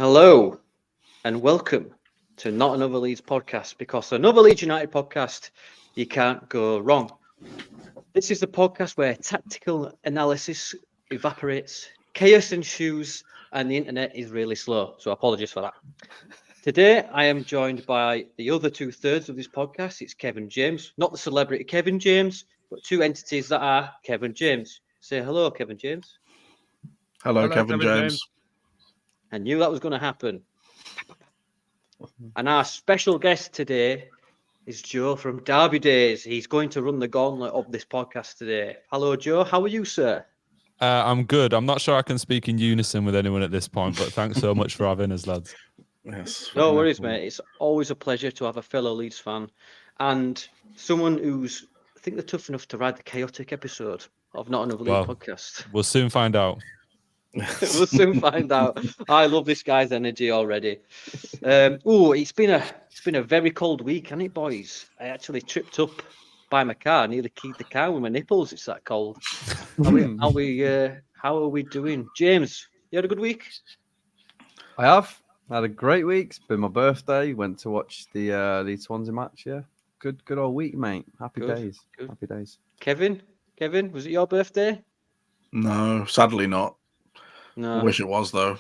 Hello and welcome to Not Another Leeds podcast, because another Leeds United podcast, you can't go wrong. This is the podcast where tactical analysis evaporates, chaos ensues, and the internet is really slow. So apologies for that. Today, I am joined by the other 2/3 of this podcast. It's Kevin James, not the celebrity Kevin James, but two entities that are Kevin James. Say hello, Kevin James. Hello, Kevin James. I knew that was going to happen. And our special guest today is Joe from Derby Days. He's going to run the gauntlet of this podcast today. Hello, Joe. How are you, sir? I'm good. I'm not sure I can speak in unison with anyone at this point, but thanks so much for having us, lads. Yes. No worries, mate. It's always a pleasure to have a fellow Leeds fan and someone who's, I think they're tough enough to ride the chaotic episode of Not Another League podcast. We'll soon find out. We'll soon find out. I love this guy's energy already. It's been a very cold week, hasn't it, boys? I actually tripped up by my car, nearly keyed the car with my nipples. It's that cold. How are we doing, James? You had a good week? I have had a great week. It's been my birthday. Went to watch the Leeds Swansea match. Yeah, good old week, mate. Happy days. Kevin, was it your birthday? No, sadly not. No. I wish it was, though.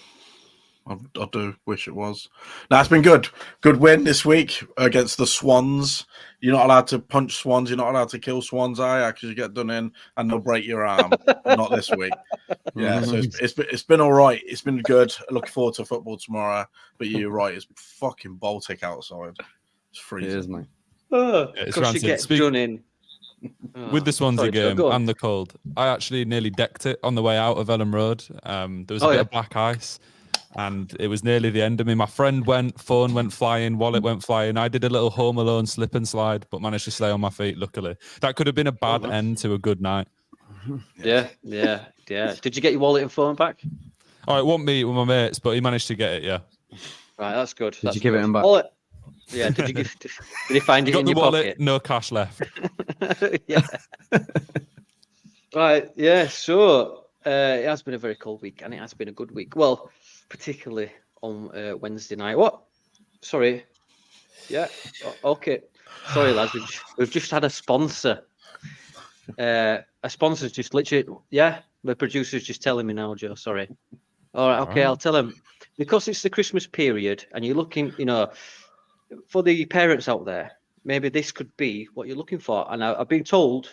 I do wish it was. No, it's been good. Good win this week against the Swans. You're not allowed to punch Swans. You're not allowed to kill Swans, because you get done in and they'll break your arm. Not this week. Yeah, so it's been all right. It's been good. Looking forward to football tomorrow. But you're right. It's fucking Baltic outside. It's freezing. It is, mate. Because you get done in. With the Swansea game and the cold, I actually nearly decked it on the way out of Ellen Road. There was a bit of black ice, and it was nearly the end of me. My friend phone went flying, wallet went flying. I did a little Home Alone slip and slide, but managed to stay on my feet, luckily. That could have been a bad end to a good night. Yeah. Did you get your wallet and phone back? Oh, it wasn't me with my mates, but he managed to get it, yeah. Right, that's good. Did you give it him back? Wallet. Yeah, did you find it in your wallet, pocket? no cash left. Yeah. Right, yeah, so it has been a very cold week, and it has been a good week. Well, particularly on Wednesday night. What? Sorry. Yeah, okay. Sorry, lads, we've just had a sponsor. A sponsor's just literally, the producer's just telling me now, Joe, sorry. All right, okay, I'll tell him. Because it's the Christmas period, and you're looking, for the parents out there, maybe this could be what you're looking for. And I've been told,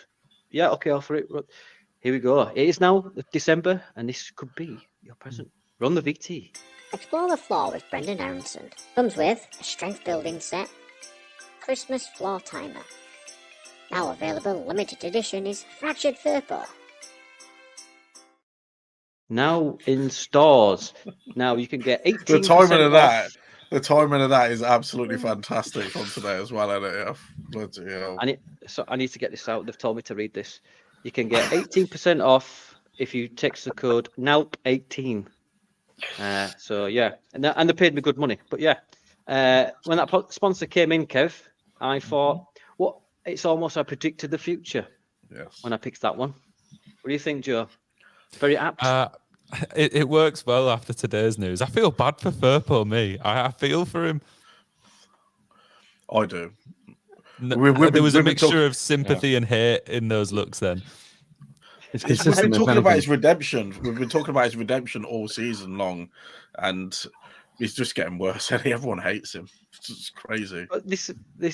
offer it. Here we go. It is now December, and this could be your present. Run the VT. Explore the floor with Brendan Aronson. Comes with a strength building set, Christmas floor timer. Now available, limited edition is Fractured Furpaw. Now in stores. Now you can get 18%. The timing of that is absolutely fantastic from today as well, isn't it? Bloody hell. I need to get this out. They've told me to read this. You can get 18% off if you text the code NALP18. So yeah, and they paid me good money. But yeah, when that sponsor came in, Kev, I thought, it's almost I predicted the future. Yes. When I picked that one. What do you think, Joe? Very apt. It works well after today's news. I feel bad for Furpo, me. I feel for him. I do. There was a mixture of sympathy and hate in those looks then. It's We've consistent. been talking about his redemption. We've been talking about his redemption all season long, and he's just getting worse. Everyone hates him. It's just crazy. But this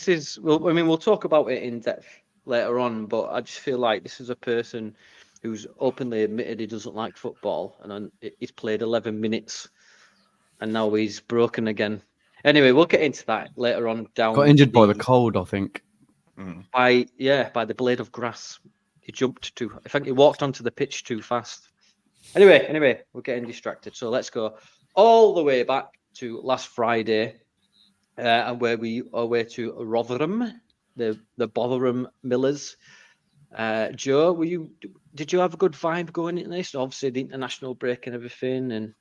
is, well, I mean, we'll talk about it in depth later on, but I just feel like this is a person who's openly admitted he doesn't like football, and he's played 11 minutes, and now he's broken again. Anyway, we'll get into that later on. Got injured by the cold, I think. By the blade of grass. He I think he walked onto the pitch too fast. Anyway, we're getting distracted. So let's go all the way back to last Friday, and where we are away to Rotherham, the Botherham Millers. Joe, did you have a good vibe going into this? Obviously, the international break and everything. And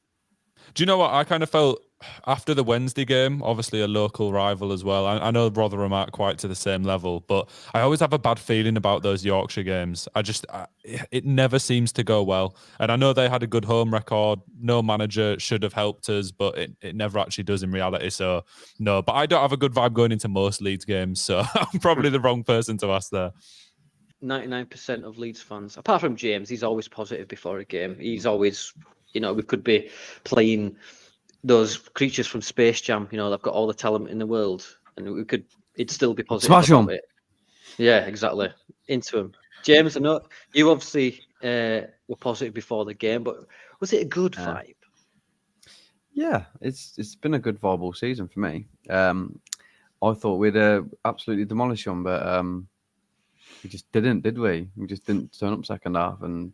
do you know what? I kind of felt after the Wednesday game, obviously a local rival as well. I know Rotherham aren't quite to the same level, but I always have a bad feeling about those Yorkshire games. It never seems to go well. And I know they had a good home record. No manager should have helped us, but it never actually does in reality. So no, but I don't have a good vibe going into most Leeds games. So I'm probably the wrong person to ask there. 99% of Leeds fans, apart from James, he's always positive before a game. He's always, we could be playing those creatures from Space Jam, they've got all the talent in the world, and it'd still be positive. Smash about them. it. Yeah, exactly. Into him. James, I know you obviously were positive before the game, but was it a good vibe? Yeah, it's been a good vibe all season for me. I thought we'd absolutely demolish them, but we just didn't, did we? We just didn't turn up second half, and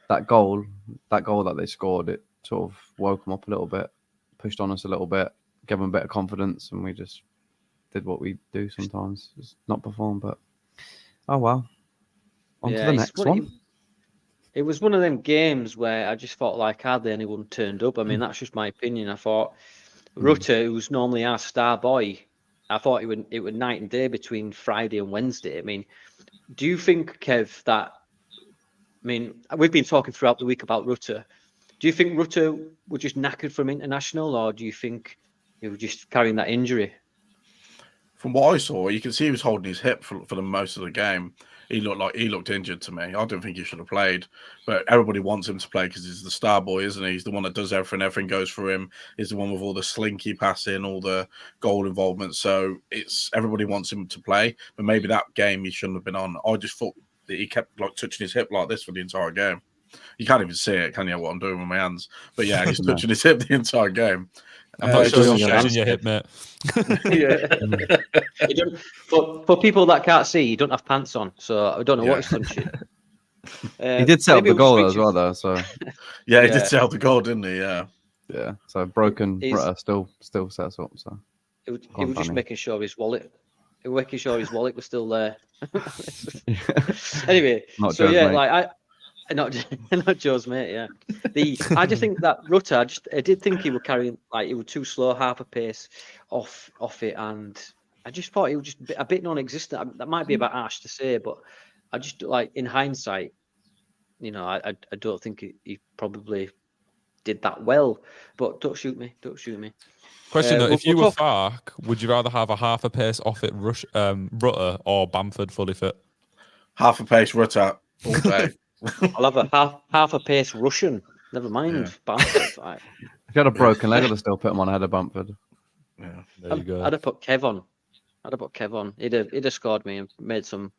that goal that they scored, it sort of woke them up a little bit, pushed on us a little bit, gave them a bit of confidence, and we just did what we do sometimes, just not perform. But oh well, on to the next one. It was one of them games where I just felt like hardly anyone turned up. I mean, that's just my opinion. I thought Rutter, who's normally our star boy, I thought it would night and day between Friday and Wednesday. I mean, do you think, Kev, we've been talking throughout the week about Rutter. Do you think Rutter was just knackered from international, or do you think he was just carrying that injury? From what I saw, you can see he was holding his hip for the most of the game. He looked injured to me. I don't think he should have played, but everybody wants him to play because he's the star boy, isn't he? He's the one that does everything. Everything goes through him. He's the one with all the slinky passing, all the goal involvement. So everybody wants him to play. But maybe that game he shouldn't have been on. I just thought that he kept touching his hip like this for the entire game. You can't even see it, can you? What I'm doing with my hands, but yeah, he's touching his hip the entire game. I'm not sure you're shaking your hip, mate. For people that can't see, you don't have pants on, so I don't know what he's punching. He did set up the goal as well, though. So he did set up the goal, didn't he? Yeah. So broken Rutter still sets up. So he was just making sure his wallet. Was still there. Anyway, not Joe's mate. Not Joe's mate, yeah. I just think that Rutter, I did think he was carrying, he was too slow, half a pace off it, and I just thought he was just a bit non-existent. That might be a bit harsh to say, but I just, in hindsight, I don't think he probably did that well. But don't shoot me. Question though, if you were Fark, would you rather have a half a pace off it Rutter or Bamford fully fit? Half a pace Rutter all day. I'll have a half a pace Russian. Never mind Bamford. If you had a broken leg, I'd have still put him on ahead of Bamford. Yeah, there you go. I'd have put Kev on. He'd have scored me and made some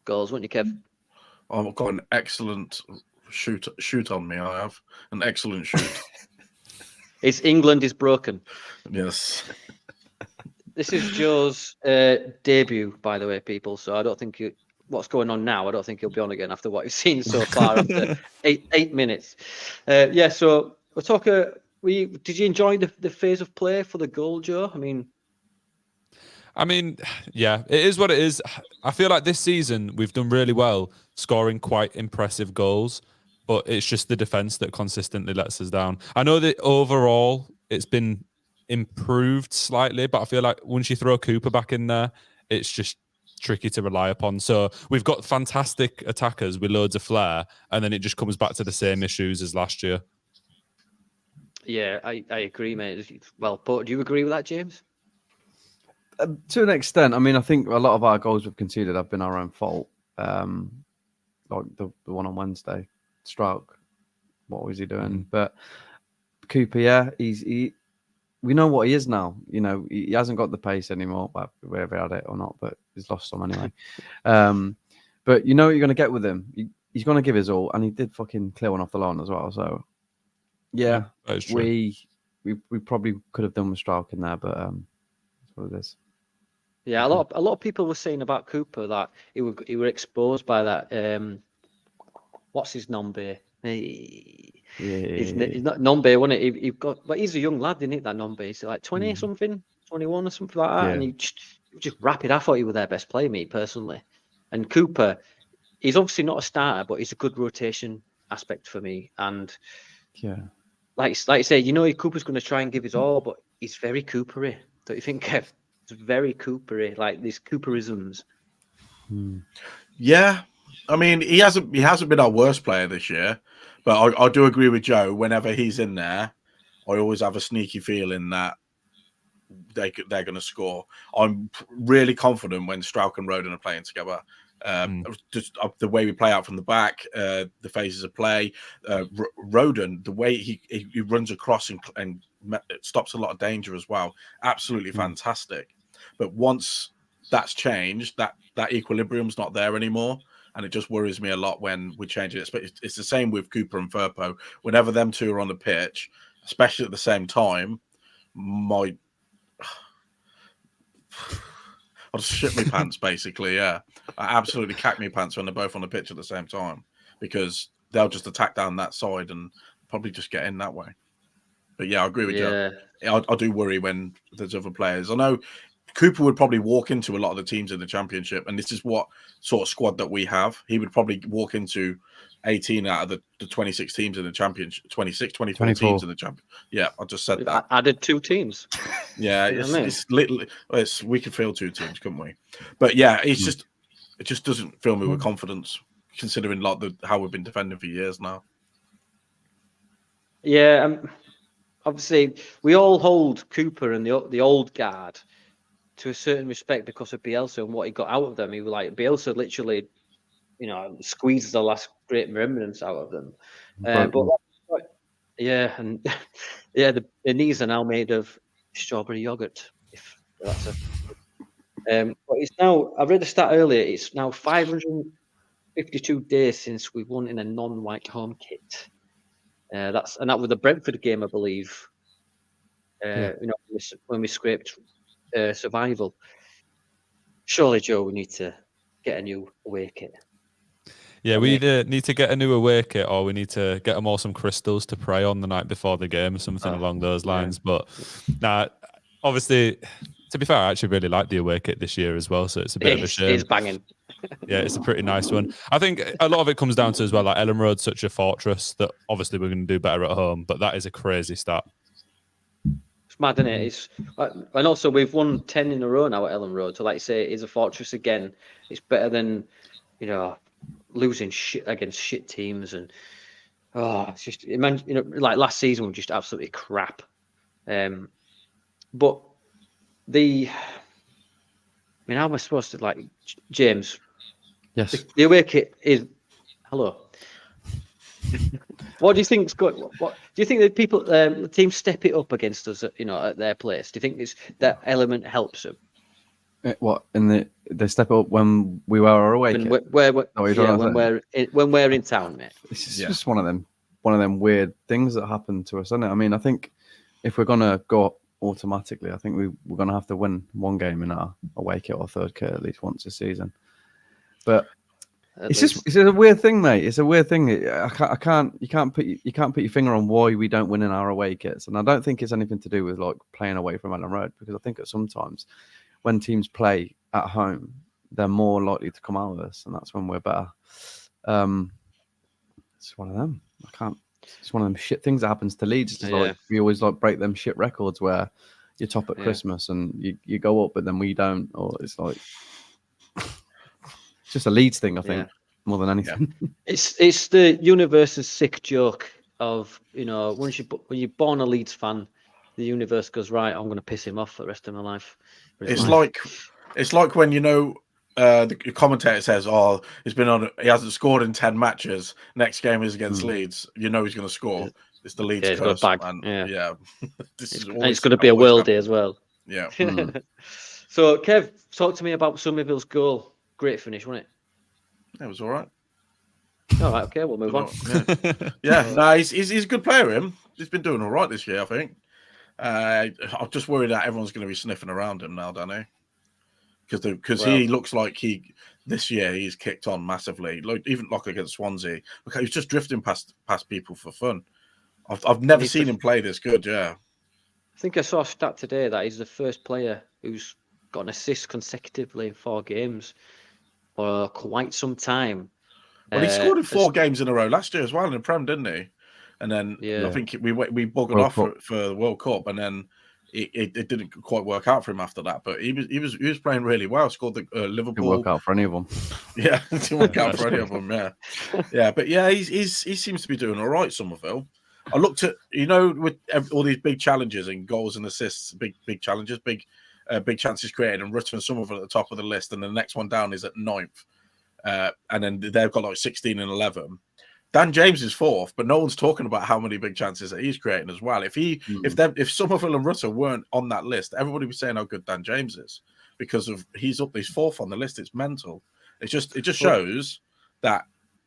goals, wouldn't you, Kev? I've got an excellent shoot on me. I have an excellent shoot. England is broken. Yes. This is Joe's debut, by the way, people. So I don't think what's going on now. I don't think he'll be on again after what he's seen so far after 8 minutes. So we'll talk. Did you enjoy the phase of play for the goal, Joe? I mean, yeah, it is what it is. I feel like this season we've done really well scoring quite impressive goals, but it's just the defense that consistently lets us down. I know that overall it's been improved slightly, but I feel like once you throw Cooper back in there, it's just tricky to rely upon. So we've got fantastic attackers with loads of flair, and then it just comes back to the same issues as last year. Yeah, I agree, mate. Well put. Do you agree with that, James? To an extent. I mean, I think a lot of our goals we've conceded have been our own fault. Like the one on Wednesday, Stroke. What was he doing? But Cooper, we know what he is now. He hasn't got the pace anymore, whether he had it or not, but he's lost some anyway. But you know what you're going to get with him. He's going to give his all, and he did fucking clear one off the line as well. So, yeah, we probably could have done with Strauch in there, but that's what it is. Yeah, a lot of people were saying about Cooper that he were exposed by that. What's his number? He's not Nombe, wasn't it? But he's a young lad, isn't it? That Nombe, he's like 20 something, 21 or something like that, and he just rapid. I thought he was their best player, me personally. And Cooper, he's obviously not a starter, but he's a good rotation aspect for me. And like you say, Cooper's going to try and give his all, but he's very Coopery. Don't you think, Kev? It's very Coopery, like these Cooperisms. Yeah, I mean, he hasn't been our worst player this year, but I do agree with Joe. Whenever he's in there, I always have a sneaky feeling that they're going to score. I'm really confident when Strauch and Roden are playing together. Just the way we play out from the back, the phases of play. Roden, the way he runs across and it stops a lot of danger as well. Absolutely fantastic. But once that's changed, that equilibrium's not there anymore. And it just worries me a lot when we change it. It's the same with Cooper and Firpo. Whenever them two are on the pitch, especially at the same time, I'll just shit my pants, basically. Yeah, I absolutely cack my pants when they're both on the pitch at the same time because they'll just attack down that side and probably just get in that way. But yeah, I agree with you. I do worry when there's other players. I know Cooper would probably walk into a lot of the teams in the Championship, and this is what sort of squad that we have. He would probably walk into 18 out of the 26 teams in the Championship, 24 teams in the Championship. Yeah, I just said that. Added 2 teams. Yeah, it's literally we could field 2 teams, couldn't we? But yeah, it just doesn't fill me with confidence considering how we've been defending for years now. Yeah, obviously we all hold Cooper and the old guard to a certain respect because of Bielsa and what he got out of them. He was like Bielsa literally, squeezed the last great remnants out of them. But and the knees are now made of strawberry yogurt. If that's but it's now. I read a stat earlier. It's now 552 days since we won in a non-white home kit. That was the Brentford game, I believe. When we scraped survival. Surely, Joe, we need to get a new away kit. Yeah, we either need to get a new away kit or we need to get them all some crystals to pray on the night before the game or something along those lines. But obviously, to be fair, I actually really like the away kit this year as well. So it's a bit of a shame. It's banging. Yeah, it's a pretty nice one. I think a lot of it comes down to as well, like Ellen Road's such a fortress that obviously we're going to do better at home, but that is a crazy stat. It's mad, isn't it? And also we've won 10 in a row now at Ellen Road. So like you say, it is a fortress again. It's better than, losing shit against shit teams. And it's just, like last season was just absolutely crap. But how am I supposed to, James? Yes. The away kit is, hello. What do you think's good? What do you think that people, the team step it up against us, at their place? Do you think that element helps them? What they step up when we wear our away kit? When we're in town, mate. It's just one of them weird things that happen to us, isn't it? I mean, I think if we're gonna go up automatically, I think we're gonna have to win one game in our away kit or third kit at least once a season. But it's a weird thing, mate. It's a weird thing. You can't put your finger on why we don't win in our away kits, and I don't think it's anything to do with playing away from Ellen Road, because I think that sometimes when teams play at home, they're more likely to come out with us, and that's when we're better. It's one of them. It's one of them shit things that happens to Leeds. We always break them shit records where you're top at Christmas and you go up, but then we don't, or it's it's just a Leeds thing, I think, more than anything. Yeah. It's the universe's sick joke of, when you're born a Leeds fan, the universe goes, right, I'm going to piss him off for the rest of my life. It's like when the commentator says, he hasn't scored in 10 matches. Next game is against Leeds. He's going to score. It's the Leeds curse. It's going to be a worldie as well. Yeah. So, Kev, talk to me about Somerville's goal. Great finish, wasn't it? It was all right. All right, okay, we'll move on. He's a good player, him. He's been doing all right this year, I think. I'm just worried that everyone's going to be sniffing around him now, don't they? Because he looks like this year he's kicked on massively. Even against Swansea, he's just drifting past people for fun. I've never seen him play this good. Yeah, I think I saw a stat today that he's the first player who's got an assist consecutively in 4 games for quite some time. Well, he scored in 4 games in a row last year as well in the Prem, didn't he? and then I think we buggered off for the World Cup, and then it didn't quite work out for him after that. But he was playing really well. Scored the Liverpool. Didn't work out for any of them. Yeah, it didn't work out for any of them. Yeah. But yeah, he seems to be doing all right. Somerville. I looked at with all these big challenges and goals and assists, big challenges, big chances created, and Rotherham and Somerville at the top of the list, and the next one down is at 9th, and then they've got like 16 and 11. Dan James is 4th, but no one's talking about how many big chances that he's creating as well. If Somerville and Rutter weren't on that list, everybody would be saying how good Dan James is because he's 4th on the list. It's mental. It just shows that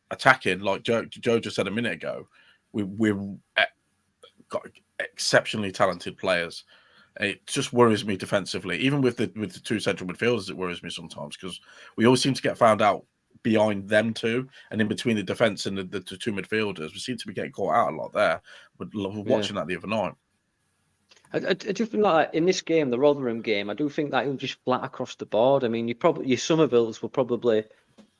attacking, like Joe just said a minute ago, we've got exceptionally talented players. It just worries me defensively, even with the 2 central midfielders. It worries me sometimes because we always seem to get found out behind them two, and in between the defence and the 2 midfielders. We seem to be getting caught out a lot there. But watching that the other night. I do think like in this game, the Rotherham game, I do think that it was just flat across the board. I mean, your Somervilles were probably,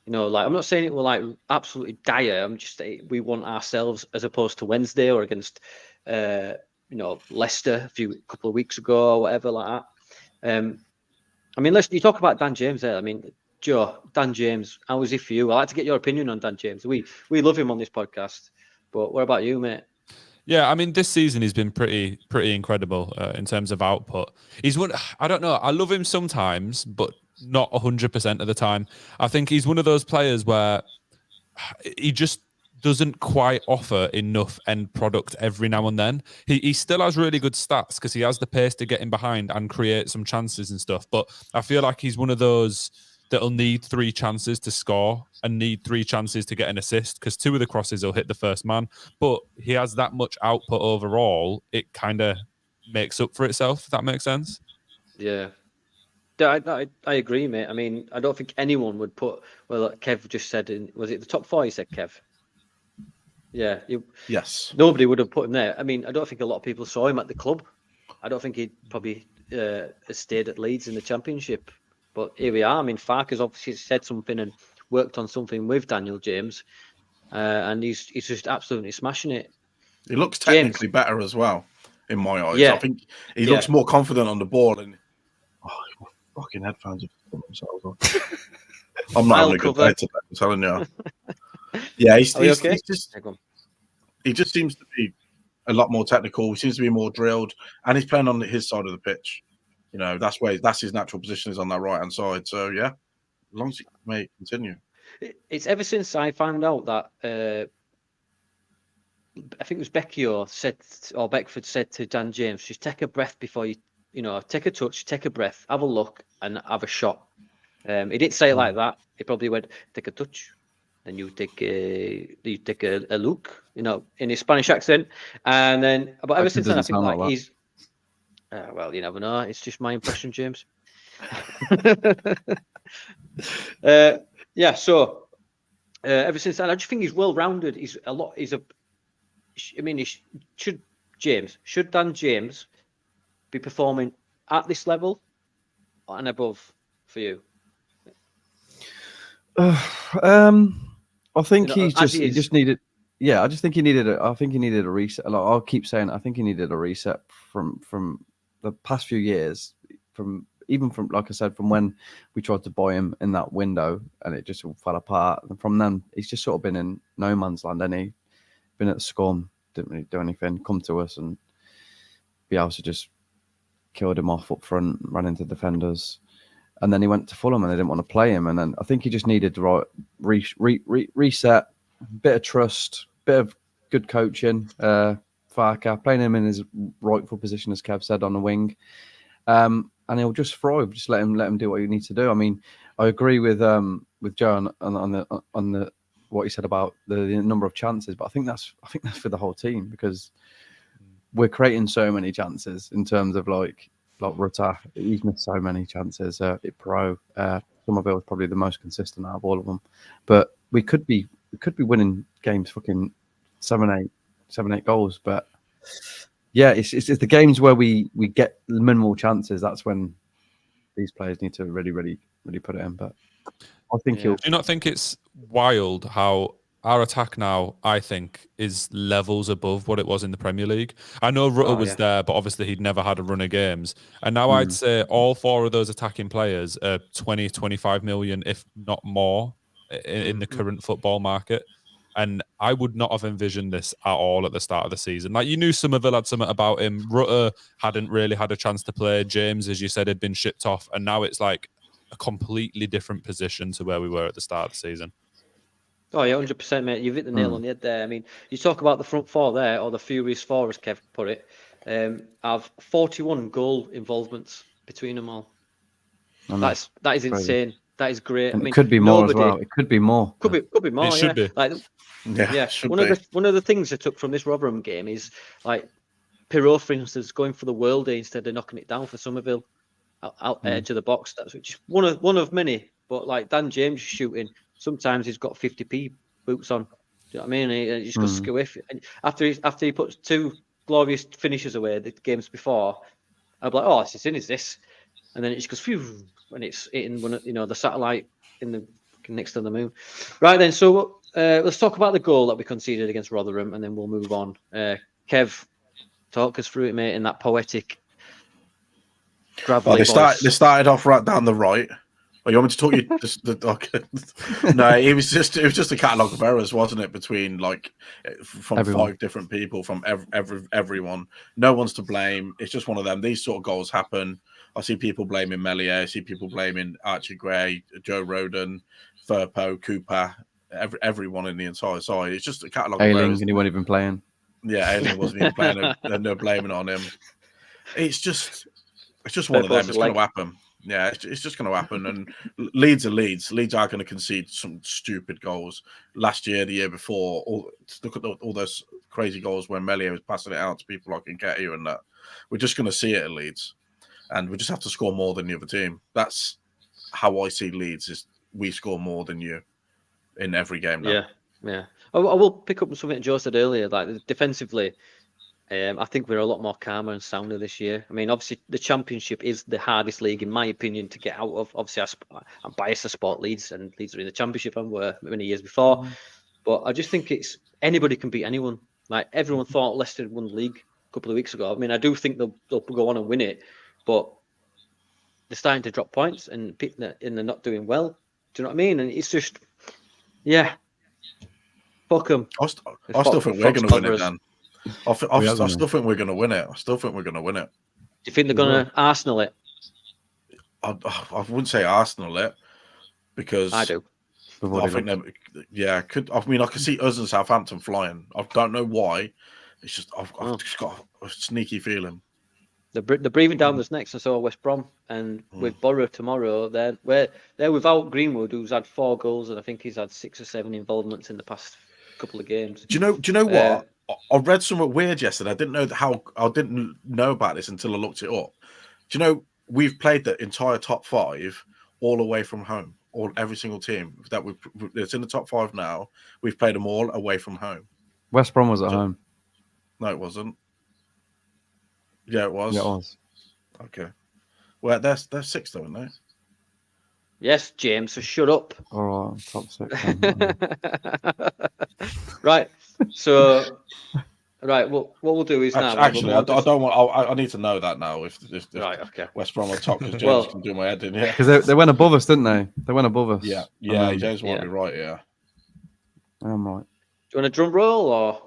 like I'm not saying it were like absolutely dire. I'm just saying we want ourselves as opposed to Wednesday or against, Leicester a couple of weeks ago or whatever like that. I mean, you talk about Dan James there. I mean, Joe, Dan James, how was he for you? I'd like to get your opinion on Dan James. We love him on this podcast, but what about you, mate? Yeah, I mean, this season he's been pretty incredible in terms of output. He's one. I don't know. I love him sometimes, but not 100% of the time. I think he's one of those players where he just doesn't quite offer enough end product every now and then. He still has really good stats because he has the pace to get in behind and create some chances and stuff. But I feel like he's one of those that'll need 3 chances to score and need 3 chances to get an assist because 2 of the crosses will hit the first man. But he has that much output overall, it kind of makes up for itself, if that makes sense. Yeah. I agree, mate. I mean, I don't think anyone would put, like Kev just said, was it the top 4 you said, Kev? Yeah. Yes. Nobody would have put him there. I mean, I don't think a lot of people saw him at the club. I don't think he'd probably stayed at Leeds in the Championship. But here we are. I mean, Farker's obviously said something and worked on something with Daniel James, and he's just absolutely smashing it. He looks technically better as well, in my eyes. Yeah. I think he looks more confident on the ball. And fucking headphones have put themselves on. I'm not having a good day today, I'm telling you. Yeah, he just seems to be a lot more technical. He seems to be more drilled, and he's playing on his side of the pitch. That's his natural position is on that right hand side. So yeah, as long as he may continue. It's ever since I found out that I think it was Beckford said to Dan James, just take a breath before you take a touch, take a breath, have a look, and have a shot. He didn't say it like that. He probably went take a touch, then you take a look, in his Spanish accent, and then. But ever since then, I think like he's. Well, you never know. It's just my impression, James. So ever since then, I just think he's well-rounded. Should Dan James be performing at this level and above for you? I think he just needed. Yeah, I just think he needed. I think he needed a reset. Like I'll keep saying, I think he needed a reset from the past few years, from like I said, from when we tried to buy him in that window and it just all fell apart. And from then, he's just sort of been in no man's land. And he been at Scum, didn't really do anything. Come to us and Bielsa just killed him off up front, ran into defenders, and then he went to Fulham and they didn't want to play him. And then I think he just needed to reset, bit of trust, bit of good coaching. Farker, playing him in his rightful position, as Kev said, on the wing, and he'll just thrive. Just let him do what he needs to do. I mean, I agree with Joe on the what he said about the number of chances, but I think that's for the whole team because we're creating so many chances in terms of like Rutter. He's missed so many chances. Somerville is probably the most consistent out of all of them, but we could be winning games fucking 7-8 goals, but yeah, it's the games where we get minimal chances. That's when these players need to really put it in. But I think Do you not think it's wild how our attack now, I think, is levels above what it was in the Premier League. I know Rutter was there, but obviously he'd never had a run of games. And now I'd say all 4 of those attacking players are 20, 25 million, if not more, in the current football market. And I would not have envisioned this at all at the start of the season. Like, you knew Somerville had something about him. Rutter hadn't really had a chance to play. James, as you said, had been shipped off. And now it's like a completely different position to where we were at the start of the season. Oh, yeah, 100%, mate. You've hit the nail on the head there. I mean, you talk about the front 4 there, or the Furious 4, as Kev put it, have 41 goal involvements between them all. That is insane. That is great. And I mean, it could be more as well. It could be more. Could be more. It should be. Like, one of the things I took from this Rotherham game is like Pirot, for instance, going for the worldie instead of knocking it down for Somerville out edge of the box. That's which is one of many. But like Dan James shooting, sometimes he's got 50p boots on. Do you know what I mean? He just got skiff. And after he puts 2 glorious finishes away the games before, I'm like, oh, is this? And then it just goes phew, and it's hitting the satellite in the next to the moon. Right then, so let's talk about the goal that we conceded against Rotherham, and then we'll move on. Kev, talk us through it, mate, in that poetic, gravelly voice. They started off right down the right. Oh, you want me to talk you? No, it was just a catalogue of errors, wasn't it? Between from everyone. 5 different people, from everyone. No one's to blame. It's just one of them. These sort of goals happen. I see people blaming Melier. I see people blaming Archie Gray, Joe Roden, Firpo, Cooper, everyone in the entire side. It's just a catalogue of errors. And he wasn't even playing. Yeah, Ailing wasn't even playing. No blaming on him. It's just one of them. It's going to happen. Yeah, it's just going to happen. And Leeds are Leeds. Leeds are going to concede some stupid goals. Last year, the year before, look at all those crazy goals when Melier was passing it out to people like Nketiah and that. We're just going to see it at Leeds. And we just have to score more than the other team. That's how I see Leeds, is we score more than you in every game now. Yeah. I will pick up on something Joe said earlier. Like, defensively, I think we're a lot more calmer and sounder this year. I mean, obviously, the Championship is the hardest league, in my opinion, to get out of. Obviously, I'm biased to support Leeds, and Leeds are in the Championship and were many years before. But I just think anybody can beat anyone. Like, everyone thought Leicester won the league a couple of weeks ago. I mean, I do think they'll go on and win it, but they're starting to drop points and they're not doing well. Do you know what I mean? And it's just, fuck them. I still think we're going to win it, Dan. I still think we're going to win it. Do you think they're going to Arsenal it? I wouldn't say Arsenal it, because I do. I think I can see us and Southampton flying. I don't know why. It's just I've just got a sneaky feeling. They're breathing down this next. I saw West Brom, and with Borough tomorrow, they're without Greenwood, who's had 4 goals, and I think he's had 6 or 7 involvements in the past couple of games. Do you know what? I read something weird yesterday. I didn't know about this until I looked it up. Do you know we've played the entire top 5 all away from home? Every single team it's in the top 5 now. We've played them all away from home. West Brom was at home. No, it wasn't. Yeah, it was. Yeah, it was. Okay. Well, they're 6th, though, aren't they? Yes, James. So shut up. All right, top 6. Right. So, right. Well, what we'll do is now. Actually, I don't want. I need to know that now. If right, okay. West Brom are top, because James can do my head in. Yeah, because they went above us, didn't they? They went above us. Yeah. James might be right. Yeah, I'm right. Do you want a drum roll or?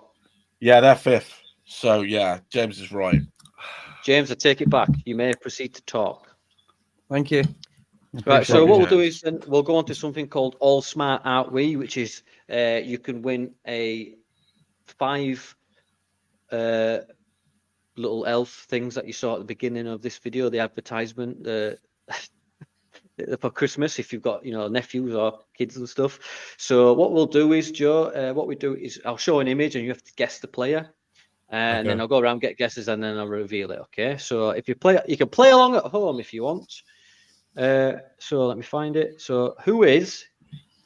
Yeah, they're 5th. So yeah, James is right. James, I take it back. You may proceed to talk. Thank you. Right, so what we'll do is then we'll go on to something called All Smart Aren't We, which is you can win a 5 little elf things that you saw at the beginning of this video, the advertisement for Christmas, if you've got nephews or kids and stuff. So what we'll do is, Joe, I'll show an image and you have to guess the player. And then I'll go around, get guesses, and then I'll reveal it. Okay. So if you can play along at home if you want. So let me find it. So who is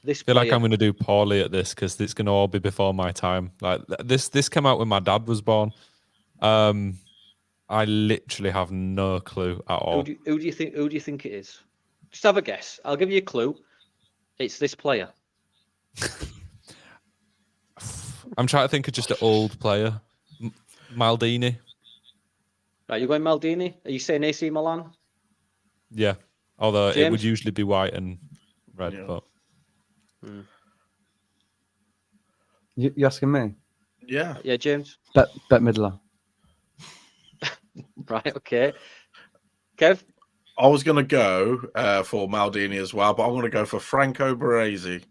this player? I feel like I'm going to do poorly at this because it's going to all be before my time. Like this came out when my dad was born. I literally have no clue at all. Who do you think it is? Just have a guess. I'll give you a clue. It's this player. I'm trying to think of just an old player. Maldini. Right, you're going Maldini? Are you saying AC Milan? Yeah. Although it would James? usually be white and red, Yeah. but You asking me? Yeah. Yeah, James. Bet Midler. Right, okay. Kev? I was going to go for Maldini as well, but I'm going to go for Franco Baresi.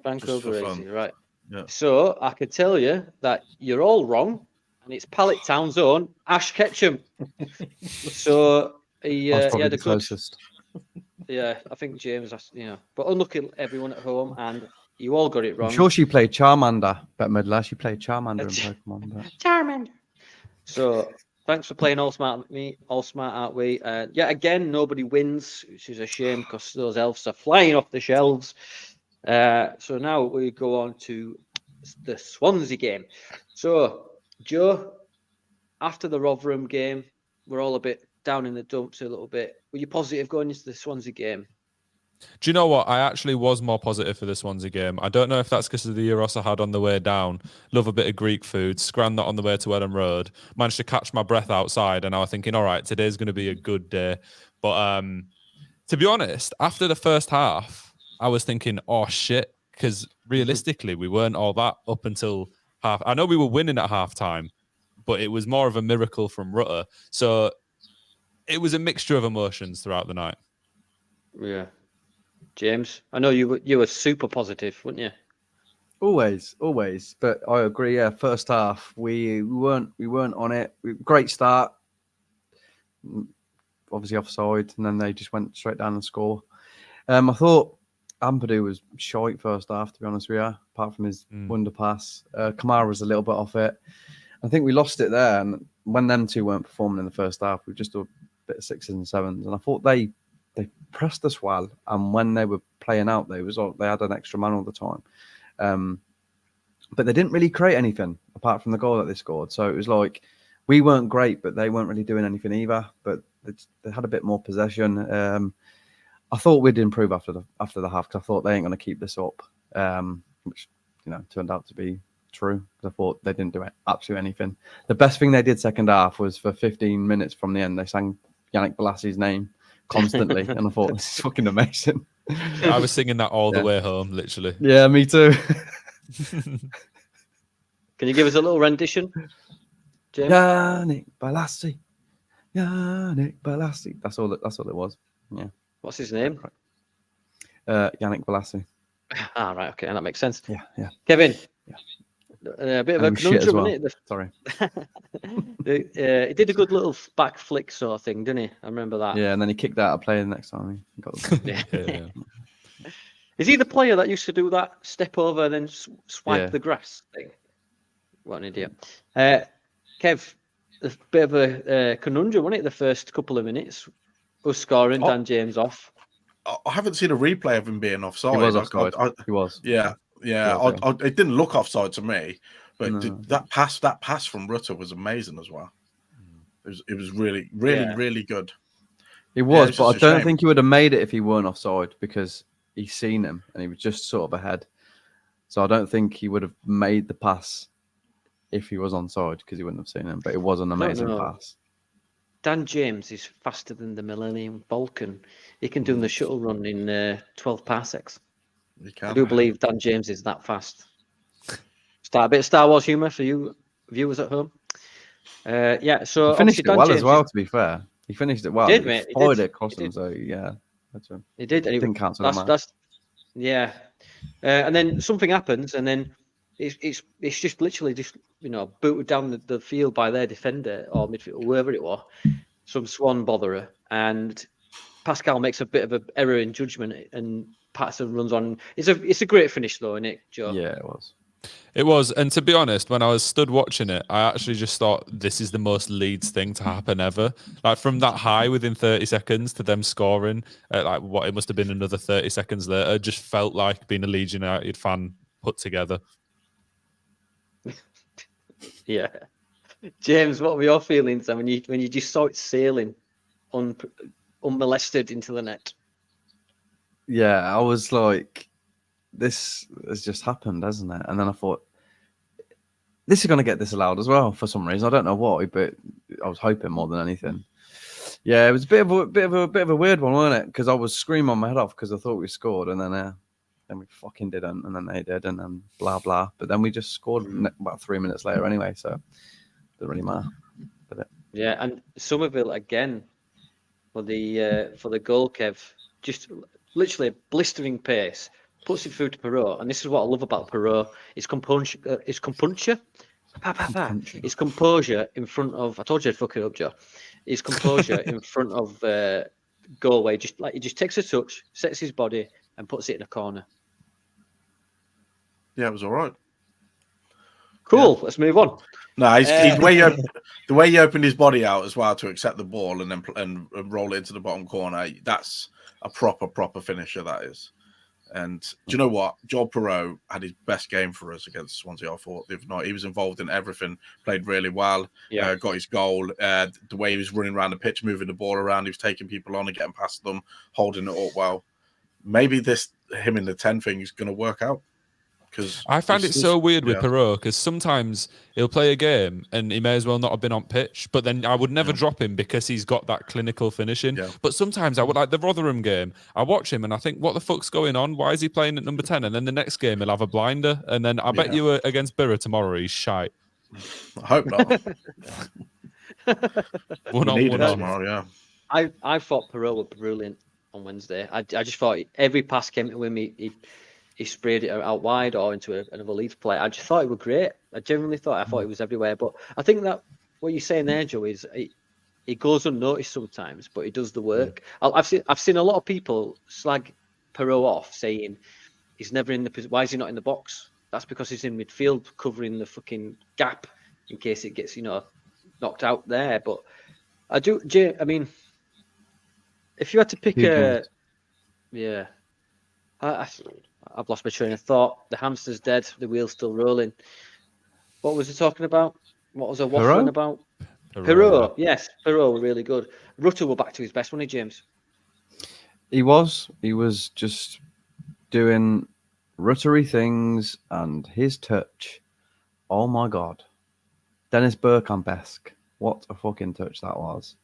Franco Just for fun. Baresi, right. Yeah. So I could tell you that you're all wrong, and it's Pallet Town's own Ash Ketchum. So he That's probably had the a good. closest. Yeah, I think James, but unlucky everyone at home, and you all got it wrong. I'm sure she played Charmander, Bet Midler. She played Charmander in Pokemon. But... Charmander. So thanks for playing All Smart with me. All Smart, aren't we? Yeah, again, nobody wins, which is a shame because those elves are flying off the shelves. So now we go on to the Swansea game. So, Joe, after the Rotherham game, we're all a bit down in the dumps a little bit. Were you positive going into the Swansea game? Do you know what? I actually was more positive for the Swansea game. I don't know if that's because of the Euros I had on the way down. Love a bit of Greek food. Scran that on the way to Ellen Road. Managed to catch my breath outside, and I was thinking, all right, today's going to be a good day. But to be honest, after the first half, I was thinking, oh shit, because realistically, we weren't all that up until half. I know we were winning at half time, but it was more of a miracle from Rutter. So it was a mixture of emotions throughout the night. Yeah. James, I know you were super positive, weren't you? Always. But I agree. Yeah, first half we weren't on it. Great start. Obviously offside, and then they just went straight down and score. I thought Ampadu was shite first half, to be honest with you. Apart from his wonder pass, Kamara was a little bit off it. I think we lost it there, and when them two weren't performing in the first half, we just did a bit of sixes and sevens, and I thought they pressed us well, and when they were playing out, they had an extra man all the time, but they didn't really create anything apart from the goal that they scored. So it was like we weren't great, but they weren't really doing anything either. But they had a bit more possession. I thought we'd improve after the half because I thought they ain't going to keep this up, which turned out to be true. I thought they didn't do absolutely anything. The best thing they did second half was for 15 minutes from the end, they sang Yannick Bolassi's name constantly, and I thought, this is fucking amazing. I was singing that all the way home, literally. Yeah, me too. Can you give us a little rendition, James? Yannick Bolasie. That's all it was. Yeah. What's his name? Yannick Bolasie. Ah, right. Okay, that makes sense. Yeah. Kevin. Yeah. A bit of a conundrum, wasn't it? Sorry. He did a good little back flick sort of thing, didn't he? I remember that. Yeah, and then he kicked out of play the next time. He got Yeah. Is he the player that used to do that step over and then swipe the grass thing? What an idiot. Kev, a bit of a conundrum, wasn't it? The first couple of minutes, us scoring, Dan James off. I haven't seen a replay of him being offside. He was offside. He was. Yeah. It didn't look offside to me, but that pass from Rutter was amazing as well. It was really good. It was, but I don't think he would have made it if he weren't offside because he's seen him and he was just sort of ahead. So I don't think he would have made the pass if he was onside because he wouldn't have seen him. But it was an amazing pass. Dan James is faster than the Millennium Falcon. He can do the shuttle run in 12 parsecs. I do believe Dan James is that fast. A bit of Star Wars humour for you viewers at home. So he finished it well James as well. To be fair, he finished it well. He did, mate. He fired it across him. So yeah, he did. And didn't cancel the match. Yeah, and then something happens, and then it's just literally booted down the field by their defender or midfielder, whoever it was, some Swan botherer, and Pascal makes a bit of an error in judgment, and Patterson runs on. It's a great finish though, isn't it, Joe? Yeah, it was. It was, and to be honest, when I was stood watching it, I actually just thought this is the most Leeds thing to happen ever. Like from that high within 30 seconds to them scoring, it must have been another 30 seconds later, just felt like being a Leeds United fan put together. Yeah, James, what were your feelings when you just saw it sailing unmolested into the net? Yeah, I was like, this has just happened, hasn't it? And then I thought, This is going to get disallowed as well for some reason. I don't know why, but I was hoping more than anything. Yeah, it was a bit of a weird one, wasn't it? Because I was screaming my head off because I thought we scored, and then we fucking didn't, and then they did, and then blah blah. But then we just scored about 3 minutes later anyway, so it doesn't really matter. Yeah, and Somerville again for the goal, Kev, just literally blistering pace, puts it through to Perot, and this is what I love about Perot. His composure, his composure in front of. I told you I'd fuck it up, Joe. His composure in front of goal, he just takes a touch, sets his body, and puts it in a corner. Yeah, it was all right. Cool. Yeah. Let's move on. No, the way he opened his body out as well to accept the ball and then roll it into the bottom corner. That's a proper finisher. That is. And do you know what? Joel Perot had his best game for us against Swansea. I thought, if not, he was involved in everything. Played really well. Yeah. Got his goal. The way he was running around the pitch, moving the ball around, he was taking people on and getting past them, holding it up well. Maybe him in the 10 thing is going to work out. I find it so weird with Perot because sometimes he'll play a game and he may as well not have been on pitch, but then I would never drop him because he's got that clinical finishing. Yeah. But sometimes I would, like the Rotherham game, I watch him and I think, what the fuck's going on? Why is he playing at number 10? And then the next game he'll have a blinder, and then I bet you against Borough tomorrow he's shite. I hope not. One on tomorrow, yeah. I thought Perot was brilliant on Wednesday. I just thought every pass came to him. He sprayed it out wide or into another Leeds play. I just thought it was great. I thought it was everywhere. But I think that what you're saying there, Joe, is he goes unnoticed sometimes, but he does the work. I've seen a lot of people slag Perot off, saying he's never in the. Why is he not in the box? That's because he's in midfield covering the fucking gap in case it gets knocked out there. But I mean, if you had to pick I've lost my train of thought. The hamster's dead. The wheel's still rolling. What was he talking about? What was I waffling about? Perot. Yes, Perot, really good. Rutter were back to his best, wasn't he, James? He was. He was just doing ruttery things, and his touch. Oh my God. Dennis Bergkamp-esque. What a fucking touch that was.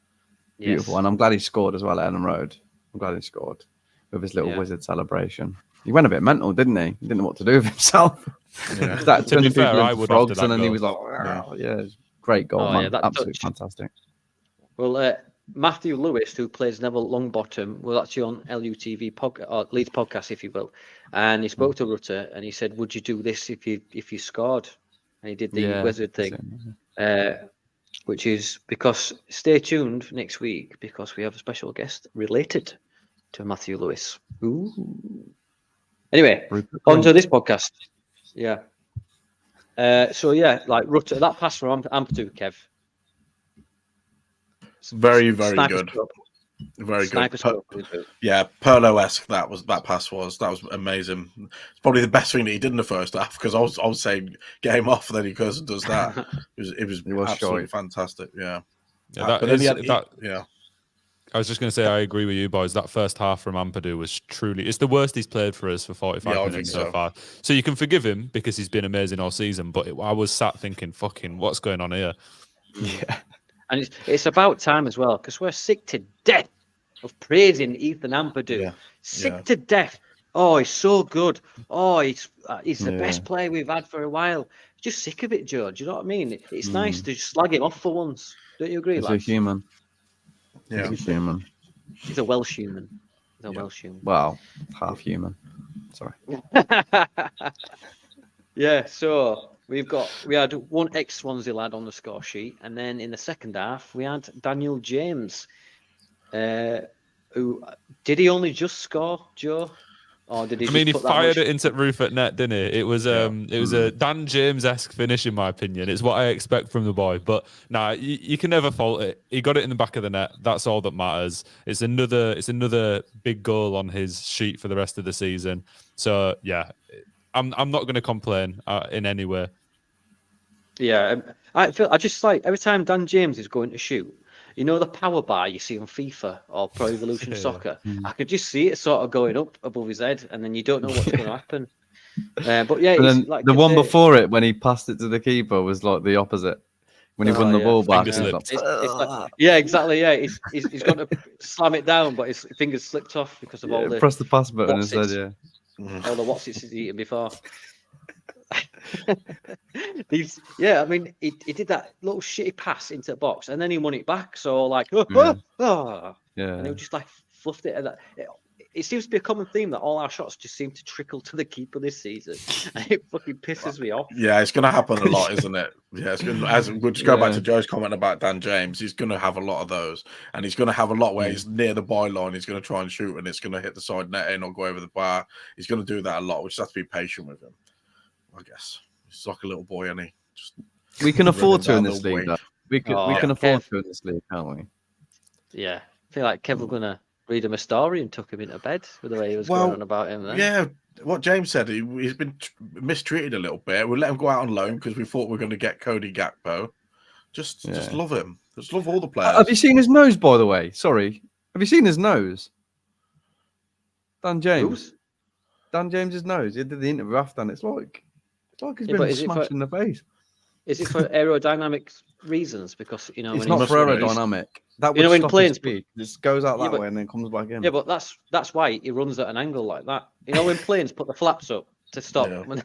Yes. Beautiful. And I'm glad he scored as well at Ellen Road. I'm glad he scored with his little wizard celebration. He went a bit mental, didn't he? He didn't know what to do with himself. Yeah. To be fair, I would have and then he was like, great goal, man. Absolutely fantastic. Well, Matthew Lewis, who plays Neville Longbottom, was actually on LUTV or Leeds podcast, if you will, and he spoke to Rutter and he said, "Would you do this if you scored?" And he did the wizard thing, which is because stay tuned next week because we have a special guest related to Matthew Lewis. Ooh. Anyway, on to this podcast. Yeah. Like Rutter, that pass from Ampadu, Kev. Very, very good. Very good. Perlo-esque that pass was. That was amazing. It's probably the best thing that he did in the first half because I was saying get him off, and then he goes and does that. It was absolutely fantastic. Yeah. I was just going to say, I agree with you, boys. That first half from Ampadu was it's the worst he's played for us for 45 minutes so far. So you can forgive him because he's been amazing all season. But I was sat thinking, fucking, what's going on here? Yeah. And it's about time as well because we're sick to death of praising Ethan Ampadu. Yeah. Sick to death. Oh, he's so good. Oh, he's the best player we've had for a while. Just sick of it, Joe. Do you know what I mean? It's nice to slag him off for once. Don't you agree, lads? He's a human. Yeah, he's human. He's a Welsh human. Welsh human. Well, half human. Sorry. So we had one ex-Swansea lad on the score sheet, and then in the second half we had Daniel James. Who did he only just score, Joe? Or did he? He fired it into roof at net, didn't he? It was a Dan James-esque finish, in my opinion. It's what I expect from the boy. But you can never fault it. He got it in the back of the net. That's all that matters. It's another big goal on his sheet for the rest of the season. So yeah, I'm not going to complain in any way. Yeah, I just like every time Dan James is going to shoot. You know the power bar you see on FIFA or Pro Evolution Soccer? I could just see it sort of going up above his head, and then you don't know what's going to happen. But yeah, And it's then like the I one say, before it, when he passed it to the keeper, was like the opposite. When he won the ball back, Finger he was slipped. like, it's like, yeah, exactly. Yeah, he's going to slam it down, but his fingers slipped off because of all the press the pass button what's instead. it, Yeah. all the what's he's eaten before. Yeah, I mean, he did that little shitty pass into the box, and then he won it back. So like, Yeah. and he just like fluffed it. And it seems to be a common theme that all our shots just seem to trickle to the keeper this season, and it fucking pisses me off. Yeah, it's going to happen a lot, isn't it? Yeah, it's going. As we'll just go back to Joe's comment about Dan James. He's going to have a lot of those, and he's going to have a lot where he's near the byline. He's going to try and shoot, and it's going to hit the side netting or go over the bar. He's going to do that a lot. We just have to be patient with him, I guess. He's like a little boy, and we can afford to in this league. We can afford to in this league, can't we? Yeah, I feel like Kev was gonna read him a story and took him into bed with the way he was going on about him. Then. Yeah, what James said, he's been mistreated a little bit. We let him go out on loan because we thought we were going to get Cody Gakpo. Just love him. Just love all the players. Have you seen his nose, by the way? Sorry, have you seen his nose? Dan James. Dan James's nose. He did the interview after, and it's like he's been smashed in the face. Is it for aerodynamic reasons? Because it's not for aerodynamic. That would stop his speed. It just goes out that way and then comes back in. Yeah, but that's why he runs at an angle like that. You know, when planes put the flaps up to stop when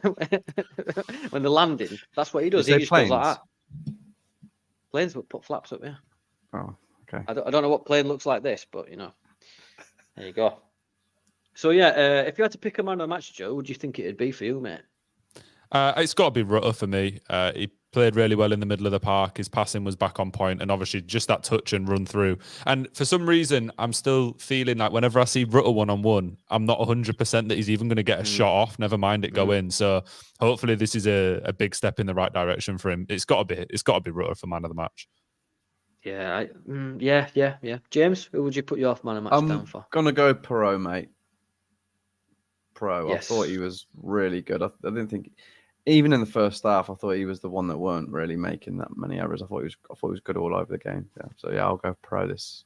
they're landing, that's what he does. He just goes like that. Planes would put flaps up, yeah. Oh, okay. I don't know what plane looks like this, but you know, there you go. So yeah, if you had to pick a man of the match, Joe, would you think it'd be for you, mate? It's got to be Rutter for me. He played really well in the middle of the park. His passing was back on point, and obviously just that touch and run through. And for some reason, I'm still feeling like whenever I see Rutter one-on-one, I'm not 100% that he's even going to get a shot off, never mind it go in. So hopefully this is a big step in the right direction for him. It's got to be Rutter for man of the match. Yeah, yeah. James, who would you put your man of the match down for? I'm going to go Perot, mate. Perot. Yes. I thought he was really good. I didn't think... Even in the first half, I thought he was the one that weren't really making that many errors. I thought he was good all over the game. Yeah. So yeah, I'll go Pro this.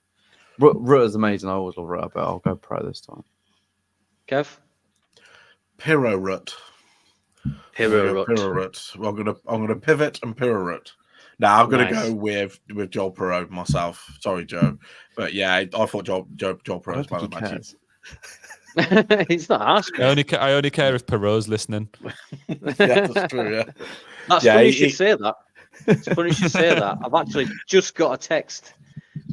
Rutter's amazing. I always love Rutter, but I'll go Pro this time. Kev? Pirorut. Well, I'm gonna pivot and Pirorut. Now I'm gonna go with Joel Perot myself. Sorry, Joe, but yeah, I thought Joel Perot was one of my teams. It's not asking. I only care if Perot's listening. Yeah, that's true. Yeah, that's funny you should say that. It's funny you should say that. I've actually just got a text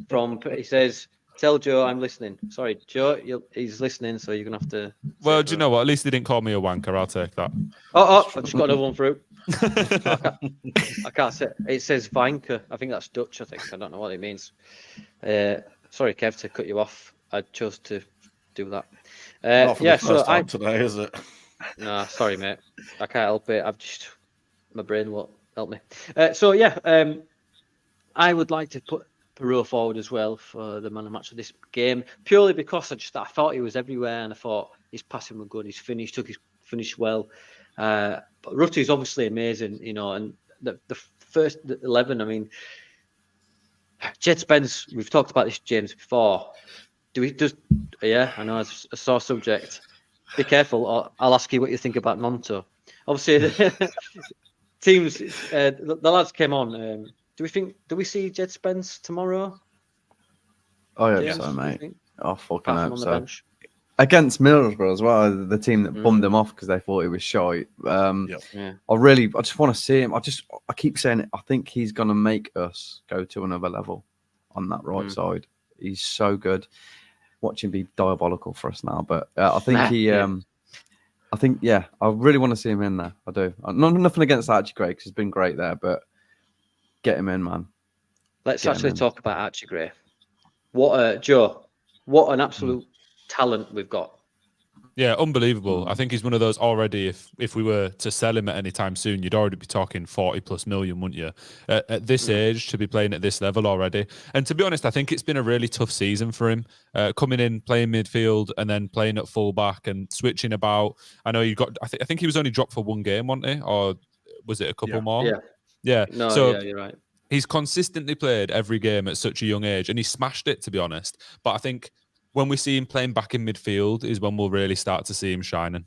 from. He says, "Tell Joe I'm listening." Sorry, Joe, he's listening, so you're gonna have to. Well, do you know what? At least he didn't call me a wanker. I'll take that. Oh! I've just got another one through. I can't say. It says Vinker. I think that's Dutch. I don't know what it means. Sorry, Kev, to cut you off. I chose to do that. Not for the first time today, is it? No, sorry, mate. I can't help it. My brain won't help me. I would like to put Perot forward as well for the man of the match of this game, purely because I thought he was everywhere, and I thought his passing was good. Took his finish well. But Rutter is obviously amazing, you know, and the first 11. I mean, Jed Spence. We've talked about this, James, before. Yeah, I know it's a sore subject. Be careful, or I'll ask you what you think about Nonto. Obviously, the teams, the lads came on. Do we see Jed Spence tomorrow? I hope so, mate. I fucking hope so. Against Middlesbrough as well, the team that bummed him off because they thought he was shy. I just want to see him. I keep saying it. I think he's going to make us go to another level on that right side. He's so good. Watch him be diabolical for us now, but I think I really want to see him in there. I do. Nothing against Archie Gray because he's been great there, but get him in, man. Let's actually talk about Archie Gray. Joe, what an absolute talent we've got. Yeah, unbelievable. I think he's one of those already. If we were to sell him at any time soon, you'd already be talking 40+ million, wouldn't you? At this age, to be playing at this level already. And to be honest, I think it's been a really tough season for him. Coming in, playing midfield, and then playing at fullback and switching about. I know you got. I think he was only dropped for one game, wasn't he? Or was it a couple more? Yeah. No, so you're right. He's consistently played every game at such a young age, and he smashed it, to be honest. But I think when we see him playing back in midfield is when we'll really start to see him shining.